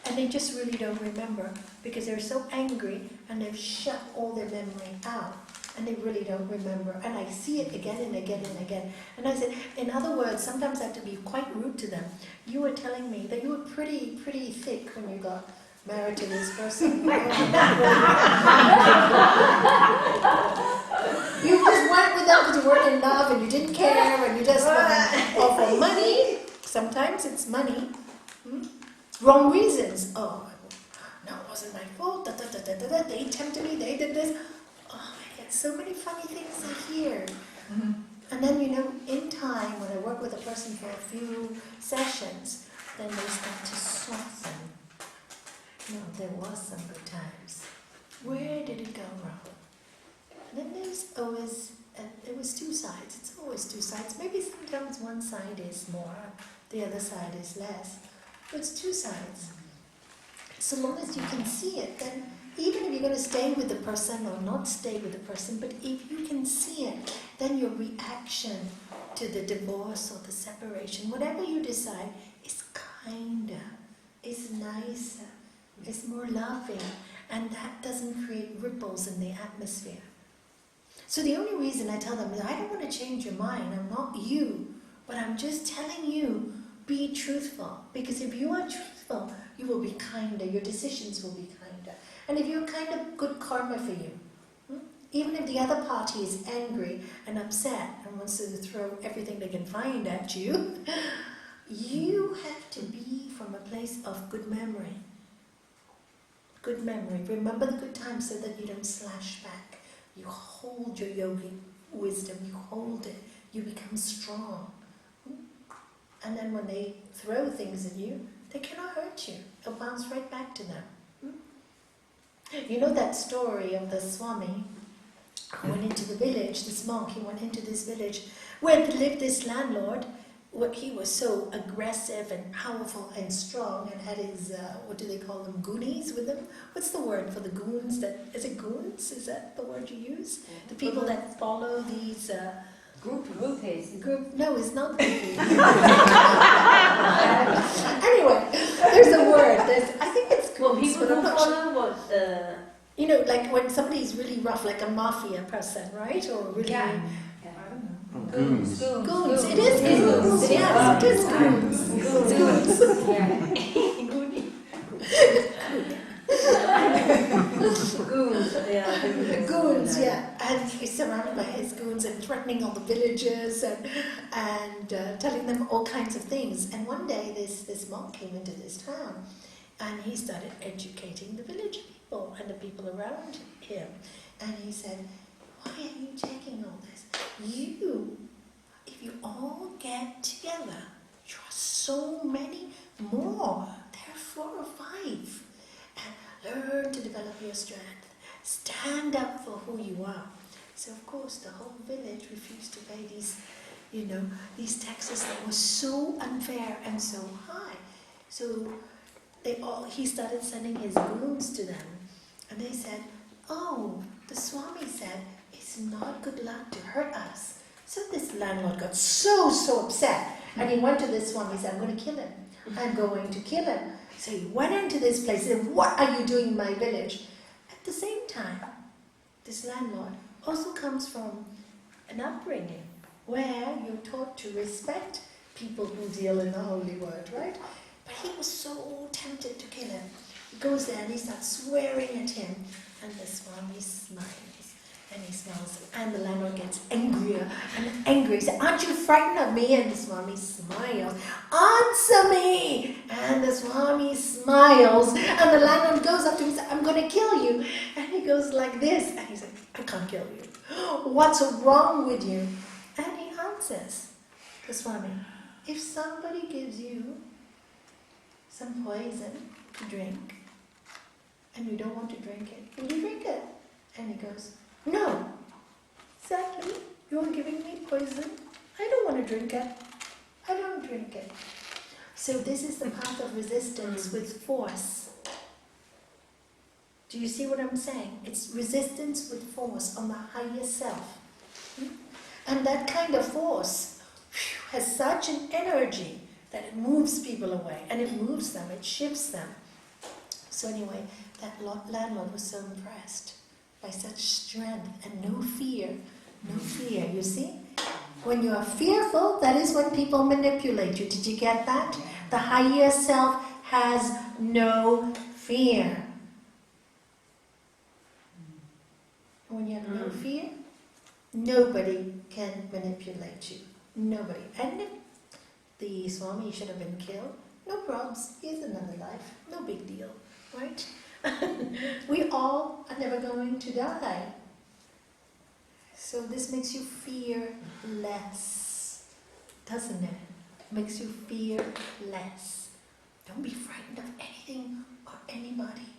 And they just really don't remember because they're so angry and they've shut all their memory out. And they really don't remember. And I see it again and again and again. And I said, in other words, sometimes I have to be quite rude to them. You were telling me that you were pretty thick when you got married to this person. You just went with them because you weren't in love and you didn't care and you just offer money. Sometimes it's money. Wrong reasons. Oh, no, it wasn't my fault. They tempted me, they did this. So many funny things I hear. Mm-hmm. And then, in time, when I work with a person for a few sessions, then they start to soften. No, there was some good times. Where did it go wrong? And then there's always, there was two sides. It's always two sides. Maybe sometimes one side is more, the other side is less. But it's two sides. So long as you can see it, then even if you're going to stay with the person or not stay with the person, but if you can see it, then your reaction to the divorce or the separation, whatever you decide, is kinder, is nicer, is more loving, and that doesn't create ripples in the atmosphere. So the only reason I tell them is I don't want to change your mind, I'm not you, but I'm just telling you, be truthful, because if you are truthful, you will be kinder, your decisions will be kinder. And if you're kind of good karma for you, even if the other party is angry and upset and wants to throw everything they can find at you, you have to be from a place of good memory. Good memory. Remember the good times so that you don't slash back. You hold your yogic wisdom, you hold it, you become strong. And then when they throw things at you, they cannot hurt you. It'll bounce right back to them. You know that story of the Swami who went into the village, this monk, he went into this village where lived this landlord. He was so aggressive and powerful and strong and had his, what do they call them, goonies with him? What's the word for the goons? Is it goons? Is that the word you use? The people that follow these... Groupies. No, it's not groupies. Anyway, there's a word. I think it's Well, groupies, people but I'm who not sure. follow what Like when somebody's really rough, like a mafia person, right? Or really... Yeah. Goons. Goons. It is goons. Yes, it is goons. goons. Yeah. Goons, yeah. And he's surrounded by his goons and threatening all the villagers and telling them all kinds of things. And one day this monk came into this town and he started educating the village people and the people around him. And he said, why are you taking all this? If you all get together, you are so many more. There are 4 or 5. And learn to develop your strength. Stand up for who you are. So of course the whole village refused to pay these taxes that were so unfair and so high. So he started sending his goons to them. And they said, oh, the Swami said, it's not good luck to hurt us. So this landlord got so upset. And he went to this Swami and said, I'm going to kill him. I'm going to kill him. So he went into this place and said, what are you doing in my village? At the same time, this landlord also comes from an upbringing where you're taught to respect people who deal in the holy word, right? But he was so tempted to kill him. He goes there and he starts swearing at him, and the Swami smiles, and he smiles, and the landlord gets angrier and angrier. He says, aren't you frightened of me? And the Swami smiles, answer me! And the Swami smiles, and the landlord goes up to him and says, I'm going to kill you. And he goes like this, and he's like, I can't kill you. What's wrong with you? And he answers the Swami, if somebody gives you some poison to drink, and you don't want to drink it, will you drink it? And he goes, no. Exactly. You're giving me poison. I don't want to drink it. I don't drink it. So this is the path of resistance with force. Do you see what I'm saying? It's resistance with force on the higher self. And that kind of force has such an energy that it moves people away, and it moves them, it shifts them. So anyway, that landlord was so impressed by such strength and no fear. No fear, you see? When you are fearful, that is when people manipulate you. Did you get that? The higher self has no fear. When you have no fear, nobody can manipulate you. Nobody. And if the Swami should have been killed, no problems. Here's another life. No big deal. Right? We all are never going to die. So this makes you fear less, doesn't it? Makes you fear less. Don't be frightened of anything or anybody.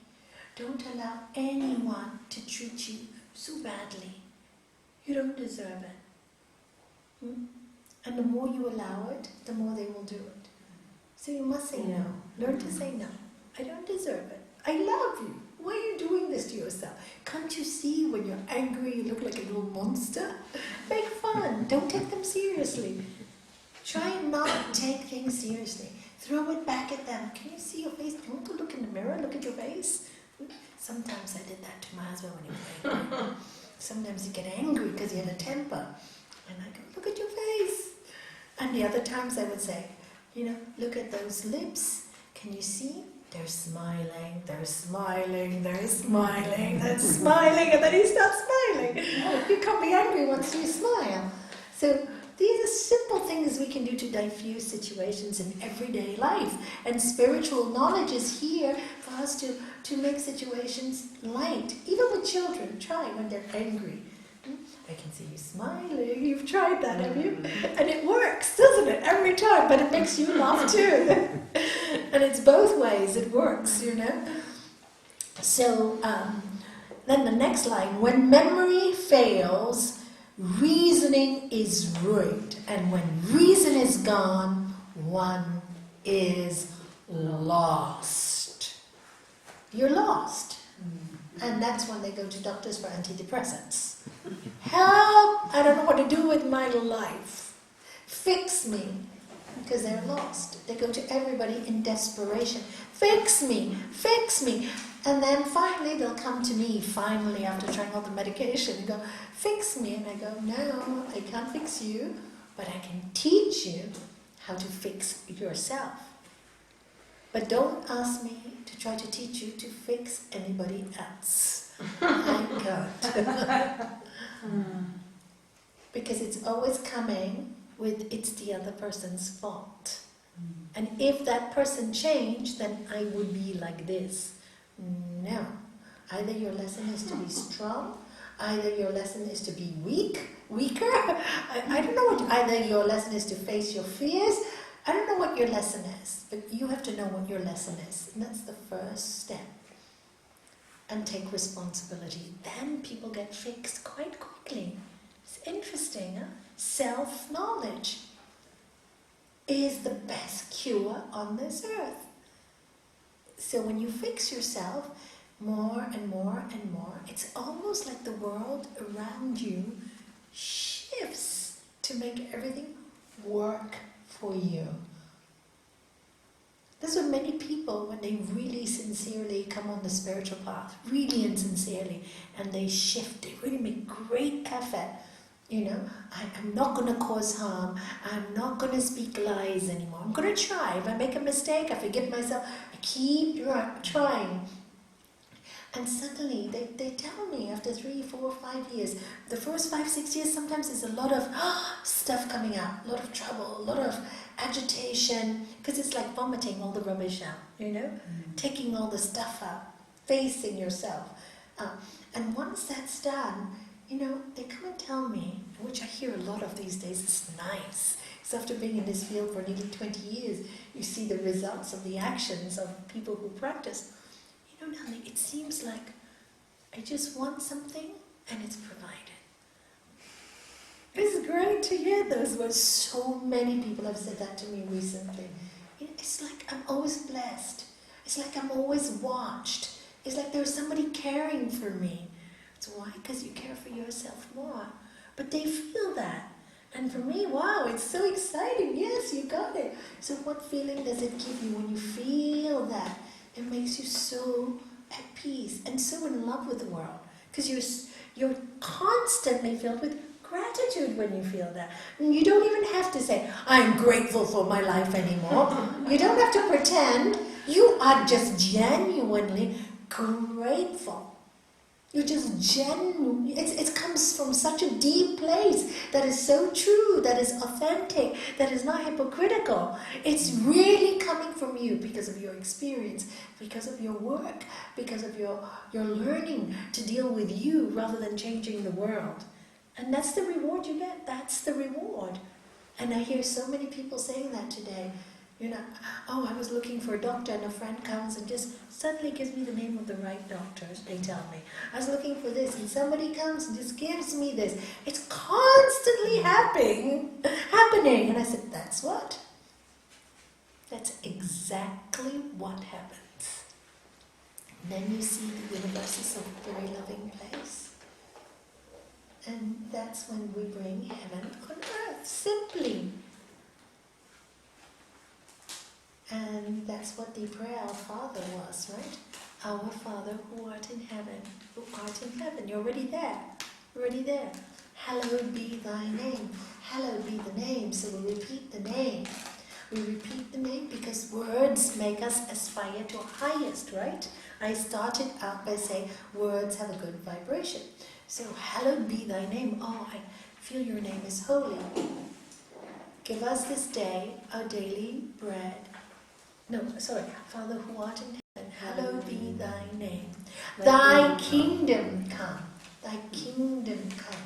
Don't allow anyone to treat you so badly. You don't deserve it. And the more you allow it, the more they will do it. So you must say no. Learn to say no. I don't deserve it. I love you. Why are you doing this to yourself? Can't you see when you're angry you look like a little monster? Make fun. Don't take them seriously. Try and not take things seriously. Throw it back at them. Can you see your face? Don't want to look in the mirror, look at your face. Sometimes I did that to my husband when he was angry. Sometimes you get angry because he had a temper. And I go, look at your face. And the other times I would say, look at those lips. Can you see? They're smiling, they're smiling, they're smiling, they're smiling, and then he starts smiling. You can't be angry once you smile. So these are simple things we can do to diffuse situations in everyday life. And spiritual knowledge is here for us to make situations light. Even with children, try when they're angry. I can see you smiling. You've tried that, have you? And it works, doesn't it? Every time, but it makes you laugh too. And it's both ways, it works, So, then the next line, when memory fails, reasoning is ruined. And when reason is gone, one is lost. You're lost. And that's when they go to doctors for antidepressants. Help! I don't know what to do with my life. Fix me. Because they're lost. They go to everybody in desperation. Fix me! Fix me! And then finally they'll come to me, finally, after trying all the medication, and go, fix me. And I go, no, I can't fix you, but I can teach you how to fix yourself. But don't ask me to try to teach you to fix anybody else. I can't. Because it's always coming with it's the other person's fault. And if that person changed, then I would be like this. No. Either your lesson is to be strong, either your lesson is to be weaker. I don't know what, either your lesson is to face your fears. I don't know what your lesson is, but you have to know what your lesson is. And that's the first step. And take responsibility. Then people get fixed quite quickly. It's interesting, huh? Self-knowledge is the best cure on this earth. So when you fix yourself more and more and more, it's almost like the world around you shifts to make everything work for you. That's what many people, when they really sincerely come on the spiritual path, really and sincerely, and they shift, they really make great effort. You know, I'm not going to cause harm. I'm not going to speak lies anymore. I'm going to try. If I make a mistake, I forgive myself. I keep trying. And suddenly, they tell me after 3, 4, 5 years, the first 5, 6 years, sometimes there's a lot of stuff coming out, a lot of trouble, a lot of agitation, because it's like vomiting all the rubbish out, you know, taking all the stuff out, facing yourself. And once that's done, you know, they come and tell me, which I hear a lot of these days, it's nice. Because after being in this field for nearly 20 years, you see the results of the actions of people who practice. You know, Nalanie, it seems like I just want something and it's provided. It's great to hear those words. So many people have said that to me recently. It's like I'm always blessed. It's like I'm always watched. It's like there's somebody caring for me. It's why? Because you care for yourself more. But they feel that. And for me, wow, it's so exciting. Yes, you got it. So what feeling does it give you when you feel that? It makes you so at peace and so in love with the world. Because you're constantly filled with gratitude when you feel that. And you don't even have to say, I'm grateful for my life anymore. You don't have to pretend. You are just genuinely grateful. You're just genuine. It comes from such a deep place that is so true, that is authentic, that is not hypocritical. It's really coming from you because of your experience, because of your work, because of your learning to deal with you rather than changing the world. And that's the reward you get. That's the reward. And I hear so many people saying that today. You know, oh, I was looking for a doctor and a friend comes and just suddenly gives me the name of the right doctor, they tell me. I was looking for this and somebody comes and just gives me this. It's constantly happening. And I said, that's what? That's exactly what happens. And then you see the universe is a very loving place. And that's when we bring heaven on earth, simply. And that's what the prayer Our Father was, right? Our Father who art in heaven, who art in heaven. You're already there. You're already there. Hallowed be thy name. Hallowed be the name. So we repeat the name. We repeat the name because words make us aspire to highest, right? I started out by saying words have a good vibration. So hallowed be thy name. Oh, I feel your name is holy. Give us this day our daily bread. Father who art in heaven, hallowed be thy name. Thy kingdom come. Thy kingdom come.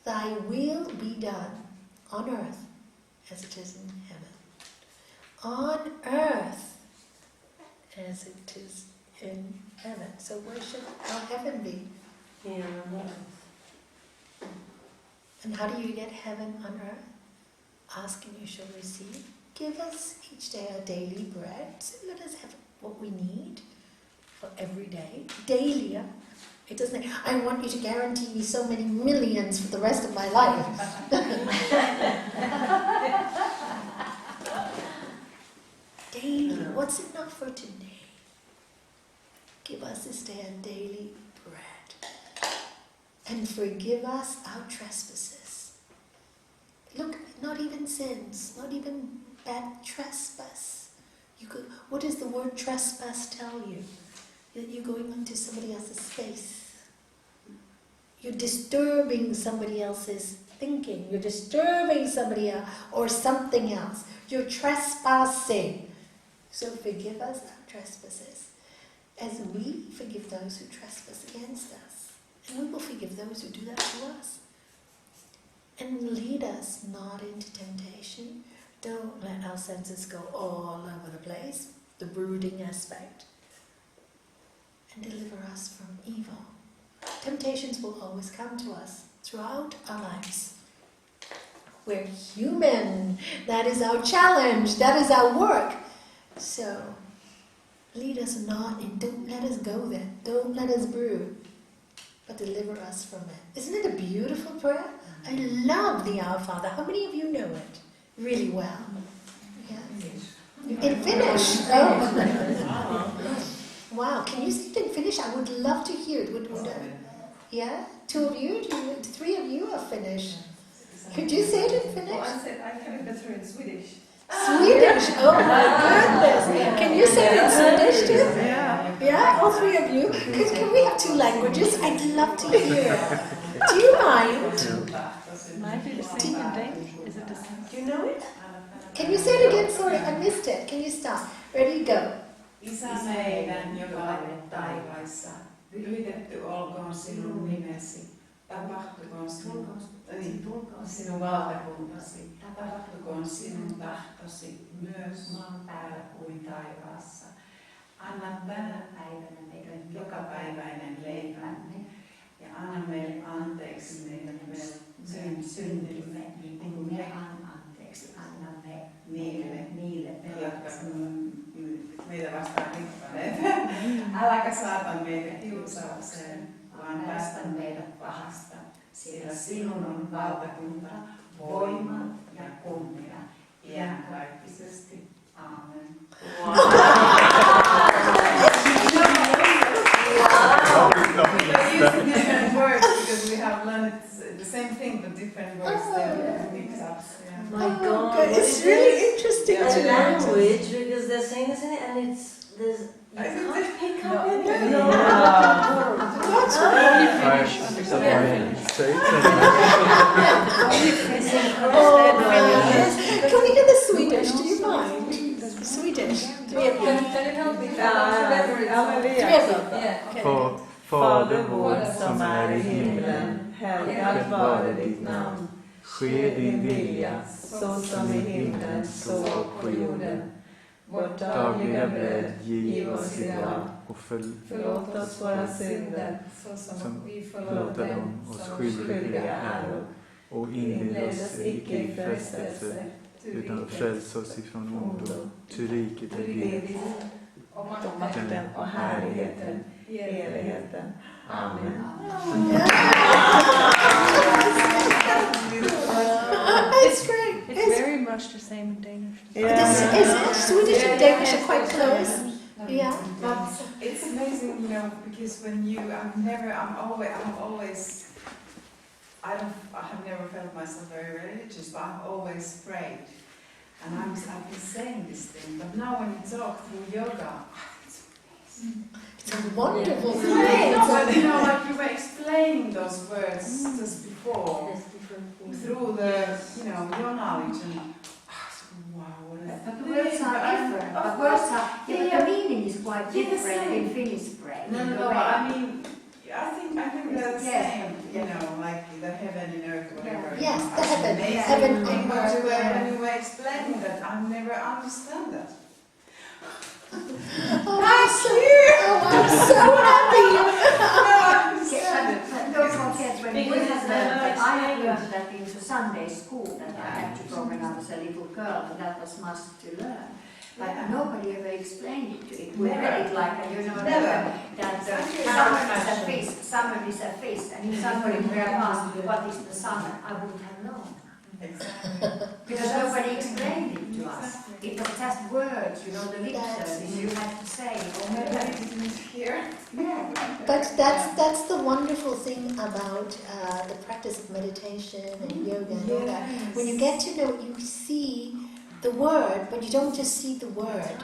Thy will be done on earth as it is in heaven. On earth as it is in heaven. So where should our heaven be? Here on earth. And how do you get heaven on earth? Ask and you shall receive. Give us each day our daily bread. So let us have what we need for every day. Daily. It doesn't. I want you to guarantee me so many millions for the rest of my life. Daily. What's enough for today? Give us this day our daily bread. And forgive us our trespasses. Look, not even sins, not even bad trespass. What does the word trespass tell you? That you're going into somebody else's space. You're disturbing somebody else's thinking. You're disturbing somebody else or something else. You're trespassing. So forgive us our trespasses as we forgive those who trespass against us. And we will forgive those who do that to us. And lead us not into temptation. Don't let our senses go all over the place, the brooding aspect. And deliver us from evil. Temptations will always come to us throughout our lives. We're human. That is our challenge. That is our work. So Lead us not, and don't let us go there. Don't let us brew, but deliver us from it. Isn't it a beautiful prayer? I love the Our Father. How many of you know it really well? Yeah. In Finnish. Oh. Wow. Can you say it in Finnish? I would love to hear it. Yeah? 2 of you? 3 of you are Finnish. Could you say it in Finnish? Well, I said I can be better in Swedish. Swedish? Oh my goodness! Can you say it in Swedish too? Yeah. Yeah, all 3 of you? Can we have 2 languages? I'd love to hear. Do you mind? Might be the same in Danish. Is it the same? Do you know it? Can you say it again? Sorry, I missed it. Can you start? Ready, go. Isä meidän, joka olet taivaissa, pyhitetty olkoon sinun nimesi. Tapahtukoon sinun valtakuntasi. Tapahtukoon sinun tahtosi myös maan päällä kuin taivaassa. Anna tänä päivänä meille jokapäiväinen leipämme ja anna meille anteeksi meidän syntimme, niin kuin me annamme niille, jotka meitä vastaan rikkoneet. Äläkä saata meitä kiusaukseen, vaan päästä meidät pahasta, sillä sinun on valtakunta, voima ja kunnia iankaikkisesti. Aamen. Wow. We're using different words because we have learned the same thing but different words that mix up. Yeah. My God, It's really interesting a to learn. language because they're saying this in it and you can't pick up anything. No. That's Only right. Finnish. Can we do the Swedish? Do you mind? Swedish. 3 of you. 3 of you. Fader vår som är i himlen, helgat vare ditt namn. Ske din vilja, så som i himlen, så på jorden. Vårt dagliga bröd giv oss idag och förlåt oss våra synder, som vi förlåter dem oss skyldiga äro. Och inled oss icke i frestelse, utan fräls oss ifrån ondo. Ty riket är ditt, och makten och härligheten i evigheten. Amen. It's great. It's very much the same in Danish. Is Swedish and Danish are quite close? Yeah. But it's amazing, you know, because when you, I have never felt myself very religious, but I've always prayed. And I've been saying this thing, but now when you talk through yoga, it's amazing. It's a wonderful No, thing. but you know, like you were explaining those words just before, through the, you know, your knowledge and wow, what is But the words are different. Of But course, words are, the meaning is quite different in Finnish brain. No, but I mean, I think they're the same, you know, like the heaven and earth, whatever. Yes, the heaven. Amazing. Heaven And and when earth. you were explaining that, I never understand that. Oh, I'm so happy. Don't forget when we had I have learned that in the Sunday school that I had to go when I was a little girl, and that was much to learn. But nobody ever explained it to it. We read it like, you know, that summer is a fish, and if somebody were asked what is the summer, I wouldn't have known. Exactly. Because nobody explained it to us. It was just words, you know, the lip service you had to say. Or maybe I didn't hear. Yeah. But that's the wonderful thing about the practice of meditation and yoga and all that. When you get to know, you see the word, but you don't just see the word.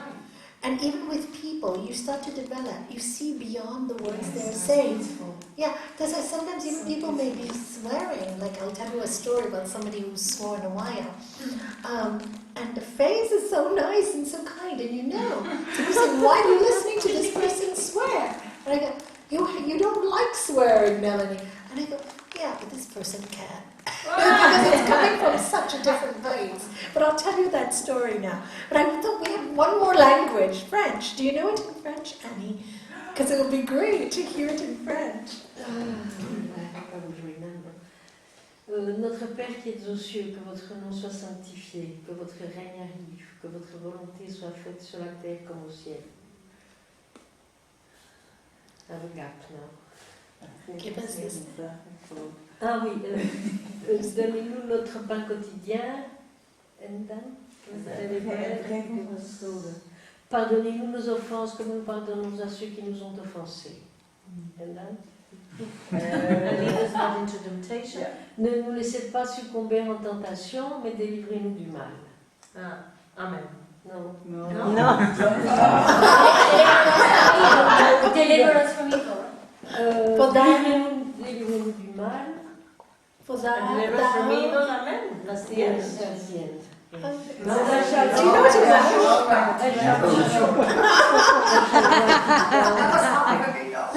And even with people, you start to develop. You see beyond the words they're saying. Yeah, because sometimes even people may be swearing. Like I'll tell you a story about somebody who swore in a while. And the face is so nice and so kind, and you know. So you say, why are you listening to this person swear? And I go, you don't like swearing, Nalanie. And I go, yeah, but this person can. Because it's coming from such a different place. But I'll tell you that story now. But I thought we have one more language, French. Do you know it in French, Annie? Because it would be great to hear it in French. Notre Père qui es aux cieux, que votre nom soit sanctifié, que votre règne arrive, que votre volonté soit faite sur la terre comme au ciel. have a gap now. Give us this. Ah oui, donnez-nous notre pain quotidien. And then? Pardonnez-nous nos offenses comme nous pardonnons à ceux qui nous ont offensés. And then? And lead us not into temptation. Ne nous laissez pas succomber en tentation, mais délivrez-nous du mal. Ah, amen. Non. No. Deliver us from evil. For that- Délivrez-nous du mal. For that, And deliver us from evil, amen. That's the end. Yes, that's the end. Do No, you know what it is?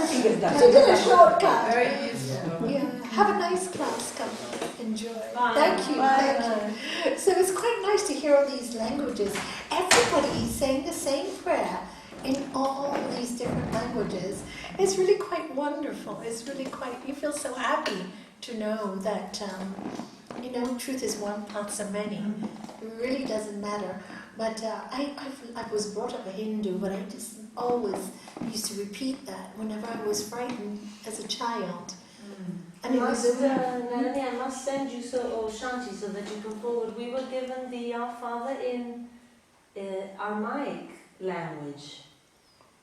She did a shortcut. Very useful. Yeah. Have a nice class. Come enjoy. Bye. Thank you. Bye. Thank you. So it's quite nice to hear all these languages. Everybody saying the same prayer in all these different languages. It's really quite wonderful. It's really quite. You feel so happy to know that. Truth is one, parts are many. It really doesn't matter. But I was brought up a Hindu, but I just always used to repeat that whenever I was frightened as a child. And it was Nalanie, I must send you or Shanti so that you can forward. We were given the Our Father in Aramaic language,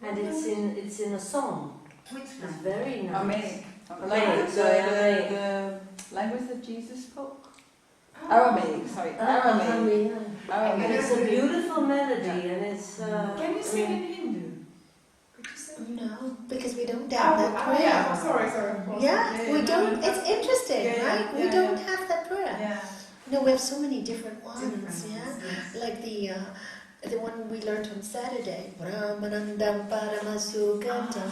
and it's in a song. Which It's one? very nice. Aramaic. Aramaic, The language that Jesus spoke? Aramaic, sorry. Aramaic. And Aramaic. it's a beautiful melody, and it's. Can you sing in Hindu? Could you sing? no, because we don't have that prayer. Yeah, sorry. Yeah, we don't. It's interesting, Yeah, right? We yeah. don't have that prayer. Yeah. No, we have so many different ones. Different Yeah, ones, yes. like the one we learned on Saturday. Brahmanandam Paramasugatam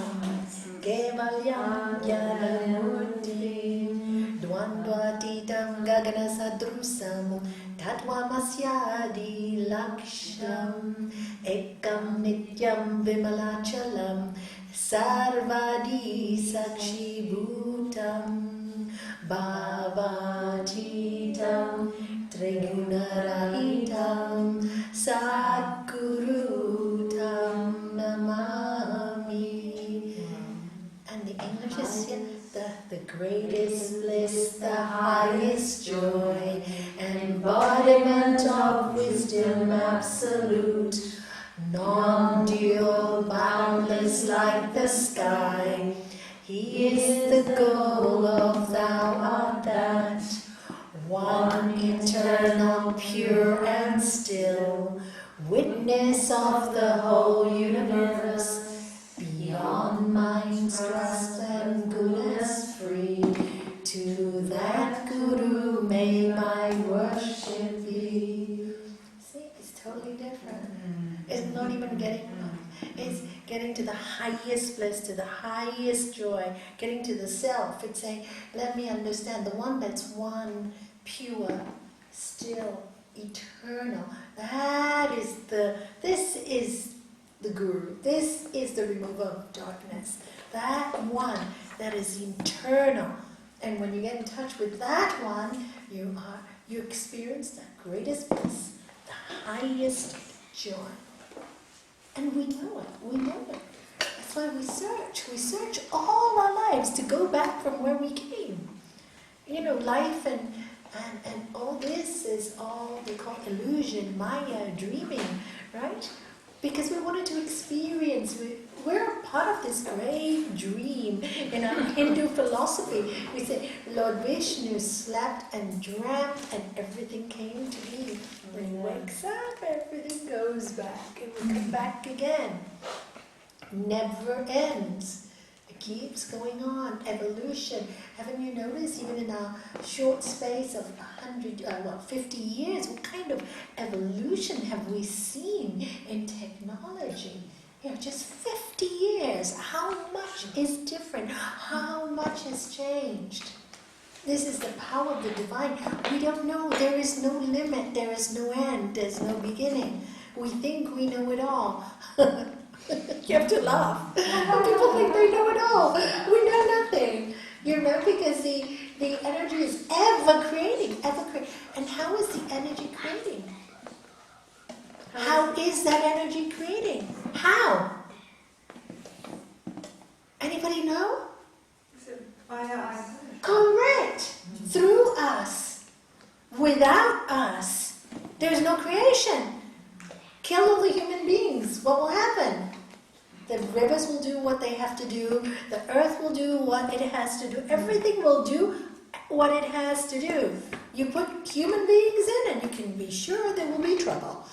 Kevalyam Jnanamurtim Dvandvatitam Gagana Sadrusam Tattvamasyadi Laksham Ekam Nityam Vimalachalam Sarvadi Sakshi Bhutam Bhavatitam Trigunarahitam Sadgurutam Namami. And the English is the greatest bliss, the highest joy, embodiment of wisdom absolute, non-dual, boundless like the sky. He is the goal of thou art that, one eternal, pure and still, witness of the whole universe, beyond mind's grasp and goodness free. To that Guru may my worship be. See, it's totally different. It's not even getting up. It's getting to the highest bliss, to the highest joy, getting to the self. It's saying, let me understand the one that's one, pure, still, eternal. This is the Guru. This is the remover of darkness. That one that is eternal. And when you get in touch with that one, you experience the greatest bliss, the highest joy. And we know it. We know it. That's why we search. We search all our lives to go back from where we came. Life and all this is all they call illusion, Maya, dreaming, right? Because we wanted to experience, we're part of this great dream. In our Hindu philosophy, we say, Lord Vishnu slept and dreamt and everything came to be. When he wakes up, everything goes back and we come back again. Never ends. It keeps going on. Evolution. Haven't you noticed, even in our short space of 50 years, what kind of evolution have we seen in technology? Just 50 years. How much is different? How much has changed? This is the power of the divine. We don't know. There is no limit. There is no end. There's no beginning. We think we know it all. You have to laugh. People think they know it all. We know nothing. Because the energy is ever creating, ever creating. And how is the energy creating? How is that energy creating? How? And if Anybody know? By us. Correct. Through us. Without us, there's no creation. Kill all the human beings. What will happen? The rivers will do what they have to do. The earth will do what it has to do. Everything will do what it has to do. You put human beings in and you can be sure there will be trouble.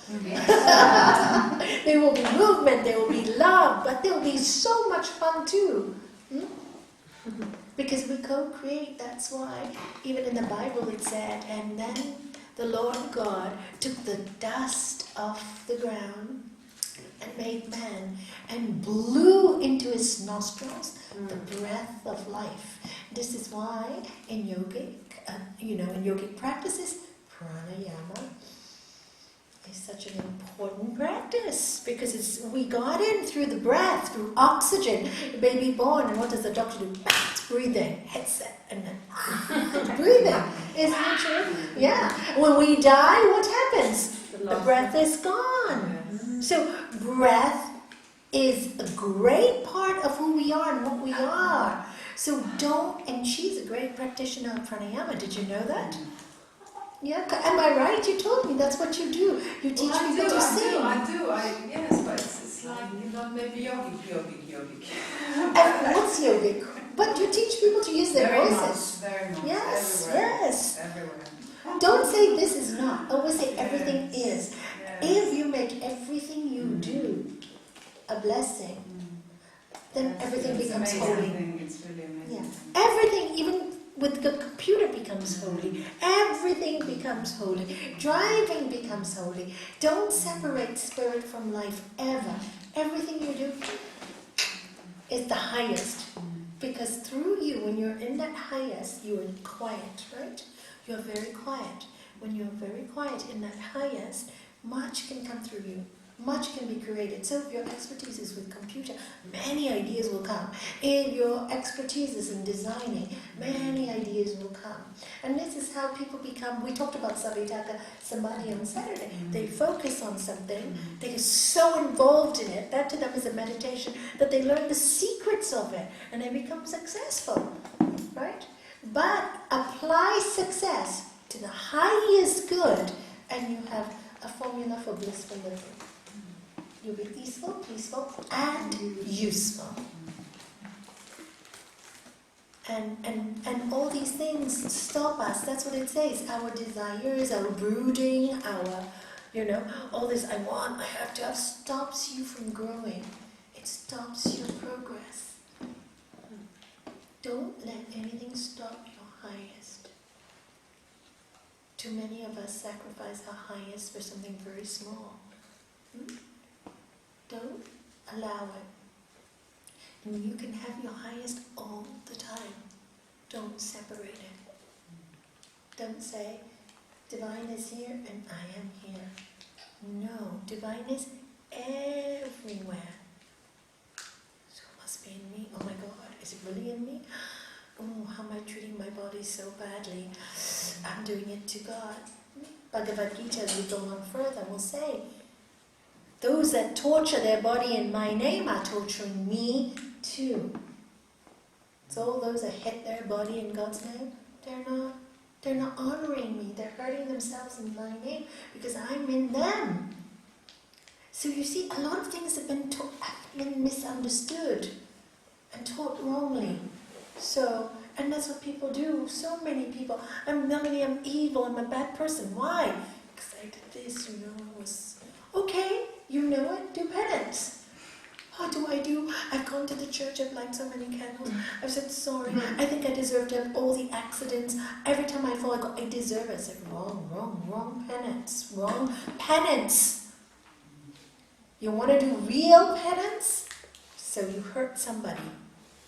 There will be movement, there will be love, but there will be so much fun too. Because we co-create, that's why even in the Bible it said, and then the Lord God took the dust off the ground and made man and blew into his nostrils the breath of life. This is why in yogic, in yogic practices, pranayama is such an important practice because we got in through the breath, through oxygen. The baby born, and what does the doctor do? It's breathing, hits it, and then it's breathing. Isn't it true? Yeah. When we die, what happens? The breath is gone. So breath is a great part of who we are and what we are. So and she's a great practitioner of pranayama. Did you know that? Yeah, am I right? You told me that's what you do. You teach people to sing. Yes, but it's like not maybe yogic. And what's yogic? But you teach people to use their voices. Very much. Yes, Everywhere. yes. Everywhere. Don't say this is not. Always say everything is. Yes. If you make everything you do a blessing, then everything becomes holy. It's really amazing. Yeah. Everything, even with the computer, becomes holy. Everything becomes holy. Driving becomes holy. Don't separate spirit from life ever. Everything you do is the highest. Because through you, when you're in that highest, you are quiet, right? You're very quiet. When you're very quiet in that highest, much can come through you. Much can be created. So if your expertise is with computer, many ideas will come. If your expertise is in designing, many ideas will come. And this is how people become, we talked about Savitaka Samadhi on Saturday. They focus on something, they are so involved in it, that to them is a meditation, that they learn the secrets of it, and they become successful, right? But apply success to the highest good, and you have a formula for blissful living. You'll be peaceful, and useful. And all these things stop us. That's what it says. Our desires, our brooding, our, all this I want, I have to have, stops you from growing. It stops your progress. Don't let anything stop your highest. Too many of us sacrifice our highest for something very small. Don't allow it. And you can have your highest all the time. Don't separate it. Don't say, divine is here and I am here. No, divine is everywhere. So it must be in me. Oh my God, is it really in me? Oh, how am I treating my body so badly? I'm doing it to God. Bhagavagita, as we go on further, will say, those that torture their body in my name are torturing me too. So all those that hit their body in God's name, they're not honoring me. They're hurting themselves in my name because I'm in them. So you see, a lot of things have been misunderstood and taught wrongly. So, and that's what people do. So many people. Nalanie, I'm evil. I'm a bad person. Why? Because I did this. I was okay. You know it, do penance. What do I do? I've gone to the church, I've lighted so many candles, I've said sorry, I think I deserve to have all the accidents. Every time I fall, I go, I deserve it. I said, wrong penance, wrong penance. You want to do real penance? So you hurt somebody,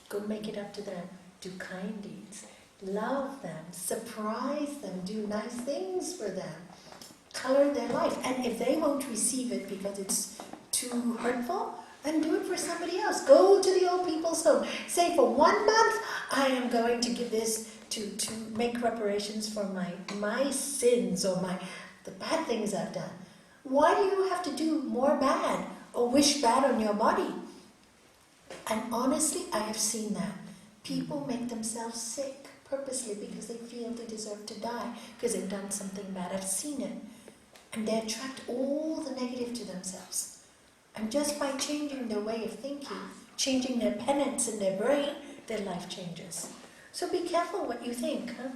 go make it up to them. Do kind deeds, love them, surprise them, do nice things for them. Color their life. And if they won't receive it because it's too hurtful, then do it for somebody else. Go to the old people's home. Say for 1 month, I am going to give this to make reparations for my sins or the bad things I've done. Why do you have to do more bad or wish bad on your body? And honestly, I have seen that. People make themselves sick purposely because they feel they deserve to die because they've done something bad. I've seen it. And they attract all the negative to themselves. And just by changing their way of thinking, changing their penance in their brain, their life changes. So be careful what you think, huh?